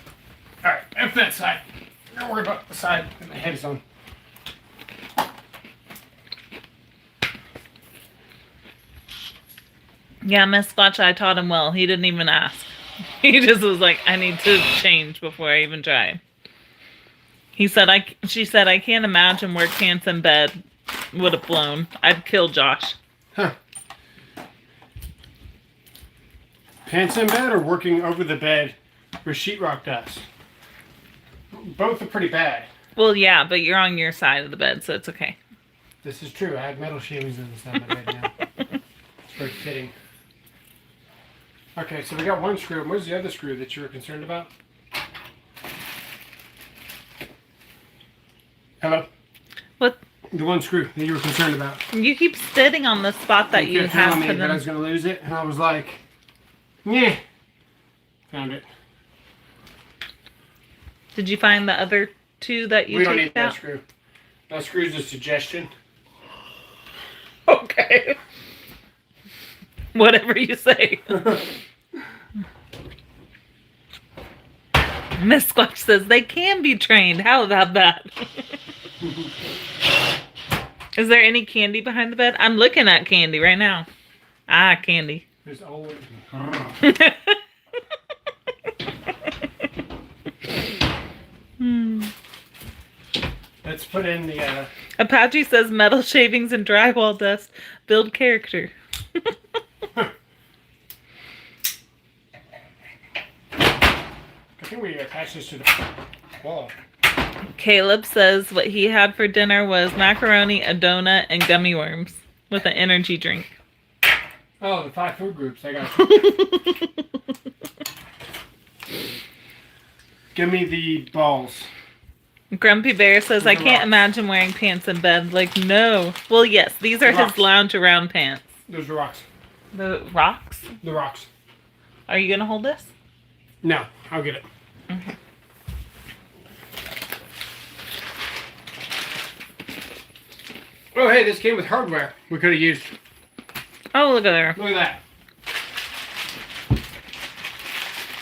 Alright, F that side. Don't worry about the side that my head is on. Yeah, Miss Squatch, I taught him well. He didn't even ask. He just was like, I need to change before I even try. She said, I can't imagine where pants in bed would have flown. I'd kill Josh. Huh. Pants in bed or working over the bed where sheetrock does? Both are pretty bad. Well, yeah, but you're on your side of the bed, so it's okay. This is true. I have metal shavings on the side of my bed now. It's very fitting. Okay, so we got one screw. Where's the other screw that you were concerned about? Hello? What? The one screw that you were concerned about. You keep sitting on the spot that you kept have telling me for that I was them. going to lose it, and I was like, yeah. Found it. Did you find the other two that you We don't need took that out? screw. That screw's a suggestion. Okay. Whatever you say. Miss Squatch says they can be trained. How about that? Is there any candy behind the bed? I'm looking at candy right now. Ah, candy. There's always. Let's put in the. Apache says metal shavings and drywall dust build character. I think we attach this to the wall. Caleb says what he had for dinner was macaroni, a donut, and gummy worms with an energy drink. Oh, the 5 food groups. I got you. Give me the balls. Grumpy Bear says, I The can't rocks. imagine wearing pants in bed. Like, no. Well, yes, these are The his rocks. lounge around pants. Those are rocks. The rocks? The rocks. Are you going to hold this? No, I'll get it. Okay. Oh, hey, this came with hardware we could have used. Oh, look at there. Look at that.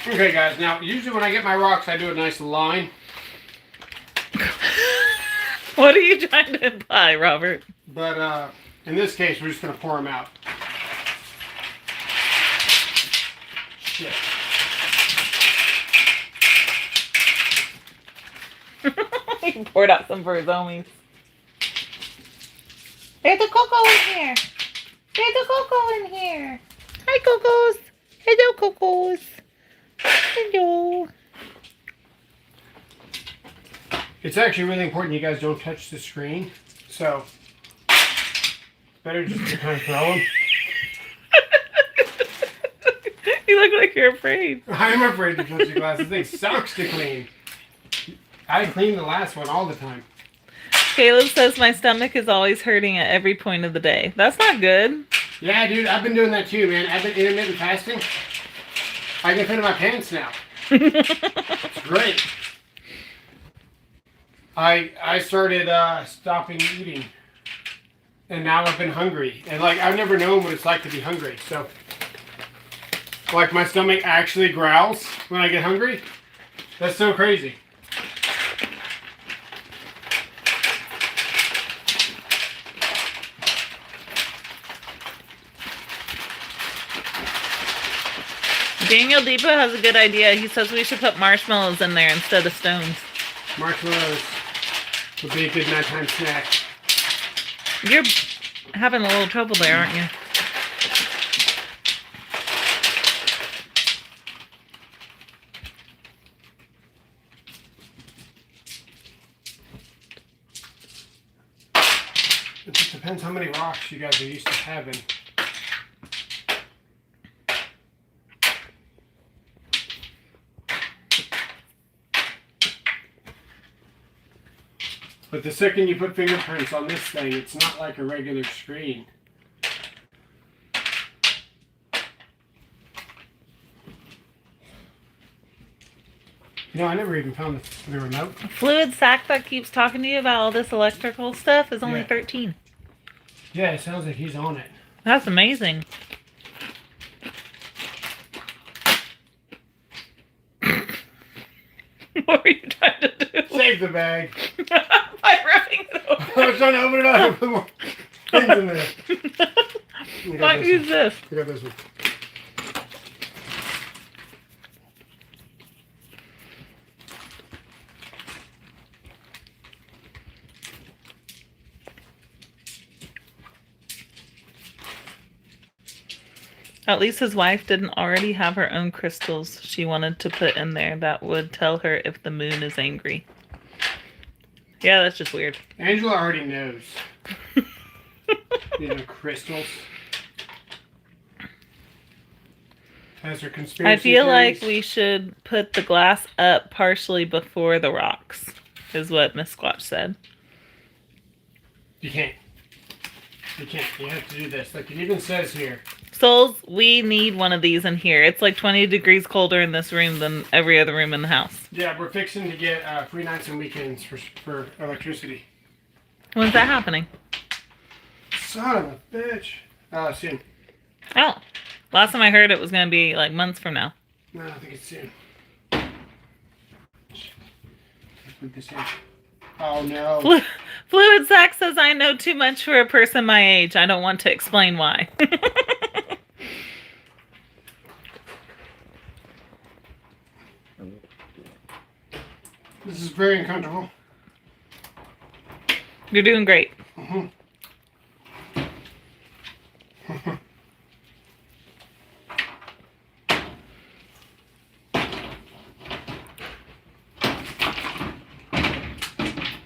Okay, guys. Now, usually when I get my rocks, I do a nice line. What are you trying to imply, Robert? But in this case, we're just going to pour them out. Shit. He poured out some for his homies. There's a cocoa in here. There's a cocoa in here. Hi, cocos. Hello, cocos. Hello. It's actually really important you guys don't touch the screen. So, better just to kind of throw them. You look like you're afraid. I'm afraid to touch the glasses. They sucks to clean. I clean the last one all the time. Caleb says my stomach is always hurting at every point of the day. That's not good. Yeah, dude, I've been doing that too, man. I've been intermittent fasting. I can fit in my pants now. It's great. I started stopping eating, and now I've been hungry. And like I've never known what it's like to be hungry. So, like my stomach actually growls when I get hungry. That's so crazy. Daniel Depot has a good idea. He says we should put marshmallows in there instead of stones. Marshmallows would be a good nighttime snack. You're having a little trouble there, aren't you? It just depends how many rocks you guys are used to having. But the second you put fingerprints on this thing, it's not like a regular screen. You know, I never even found the remote. Fluid Sack that keeps talking to you about all this electrical stuff is only Yeah. 13. Yeah, it sounds like he's on it. That's amazing. What were you trying to do? Save the bag. By rubbing it over. I was trying to open it up and put more things in there. I got What this is one. this? I got this one. At least his wife didn't already have her own crystals she wanted to put in there that would tell her if the moon is angry. Yeah, that's just weird. Angela already knows. These are crystals. Has her conspiracy I feel like theories. we should put the glass up partially before the rocks, is what Miss Squatch said. You can't. You can't. You have to do this. Like it even says here. Souls, we need one of these in here. It's like 20 degrees colder in this room than every other room in the house. Yeah, we're fixing to get free nights and weekends for electricity. When's that happening? Son of a bitch. Soon. Oh, last time I heard it was going to be like months from now. No, I think it's soon. Let's put this in. Oh no. Fluid Sack says, I know too much for a person my age. I don't want to explain why. This is very uncomfortable. You're doing great.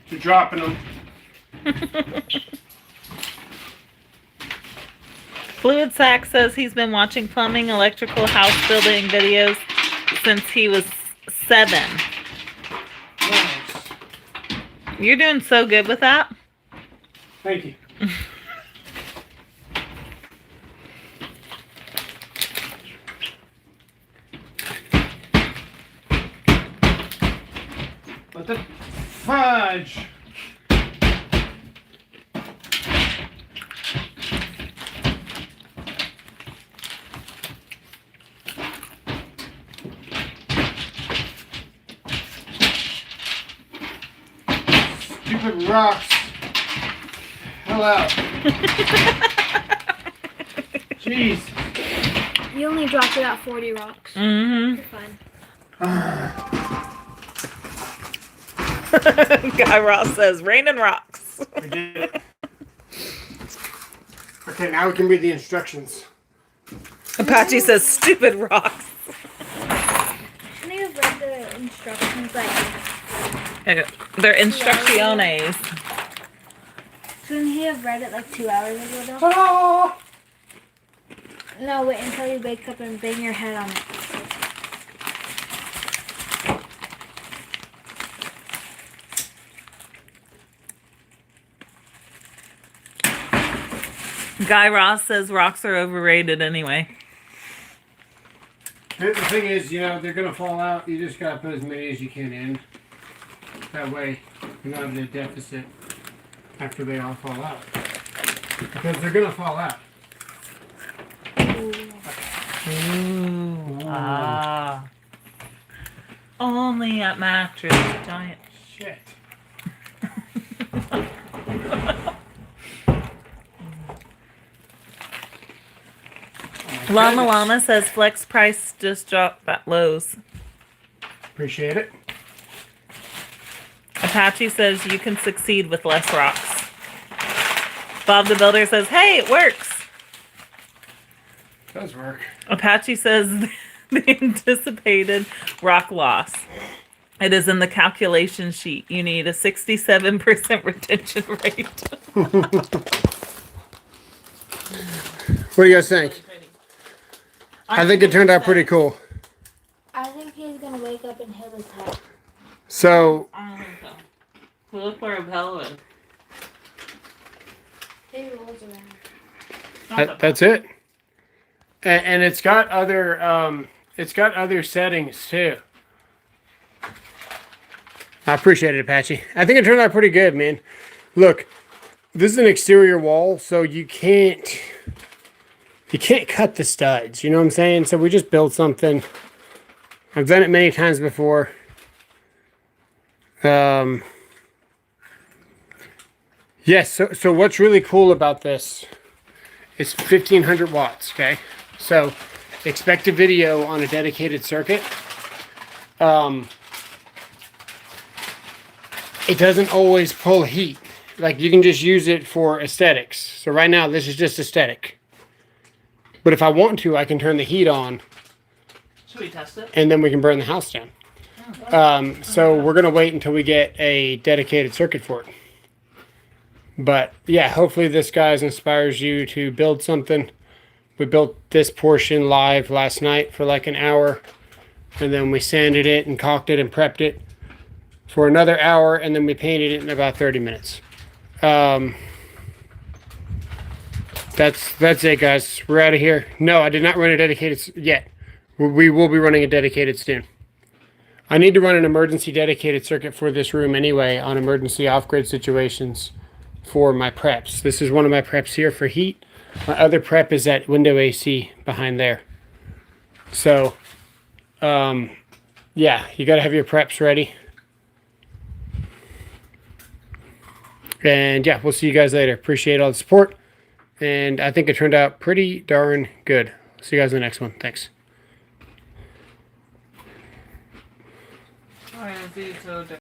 You're dropping them. Fluid Sack says he's been watching plumbing, electrical, house building videos since he was 7. Nice. You're doing so good with that. Thank you. What the fudge? Stupid rocks. Hell out. Jeez. You only dropped about 40 rocks. Mm-hmm. You're fine. Guy Ross says, rain and rocks. We did it. Okay, now we can read the instructions. Apache says, stupid rocks. Shouldn't you have read the instructions They're instrucciones. Shouldn't he have read it like 2 hours ago though? Oh! No, wait until you wake up and bang your head on it. Guy Ross says rocks are overrated anyway. The thing is, you know, they're gonna fall out. You just gotta put as many as you can in. That way, you're not in a deficit after they all fall out. Because they're gonna fall out. Ooh. Ah. Only at Mattress Giant. Shit. Llama Llama says flex price just dropped at Lowe's. Appreciate it. Apache says you can succeed with less rocks. Bob the Builder says, hey, it works. Does work. Apache says the anticipated rock loss. It is in the calculation sheet. You need a 67% retention rate. What do you guys think? I think it turned out pretty cool. I think he's gonna wake up and hit his head. So, I don't think so. Look where a pillow is. He rolls around. that's it. And it's got other settings too. I appreciate it, Apache. I think it turned out pretty good, man. Look, this is an exterior wall, so you can't cut the studs. You know what I'm saying? So we just built something. I've done it many times before. Yes. So what's really cool about this? It's 1500 watts. Okay. So expect a video on a dedicated circuit. It doesn't always pull heat. Like you can just use it for aesthetics. So right now this is just aesthetic. But if I want to, I can turn the heat on. Should we test it? And then we can burn the house down. So we're going to wait until we get a dedicated circuit for it. But yeah, hopefully this guys inspires you to build something. We built this portion live last night for like an hour. And then we sanded it and caulked it and prepped it for another hour. And then we painted it in about 30 minutes. That's it, guys. We're out of here. No, I did not run a dedicated yet. We will be running a dedicated soon. I need to run an emergency dedicated circuit for this room anyway on emergency off-grid situations for my preps. This is one of my preps here for heat. My other prep is that window AC behind there. So, yeah, you got to have your preps ready. And yeah, we'll see you guys later. Appreciate all the support. And I think it turned out pretty darn good. See you guys in the next one. Thanks. I am so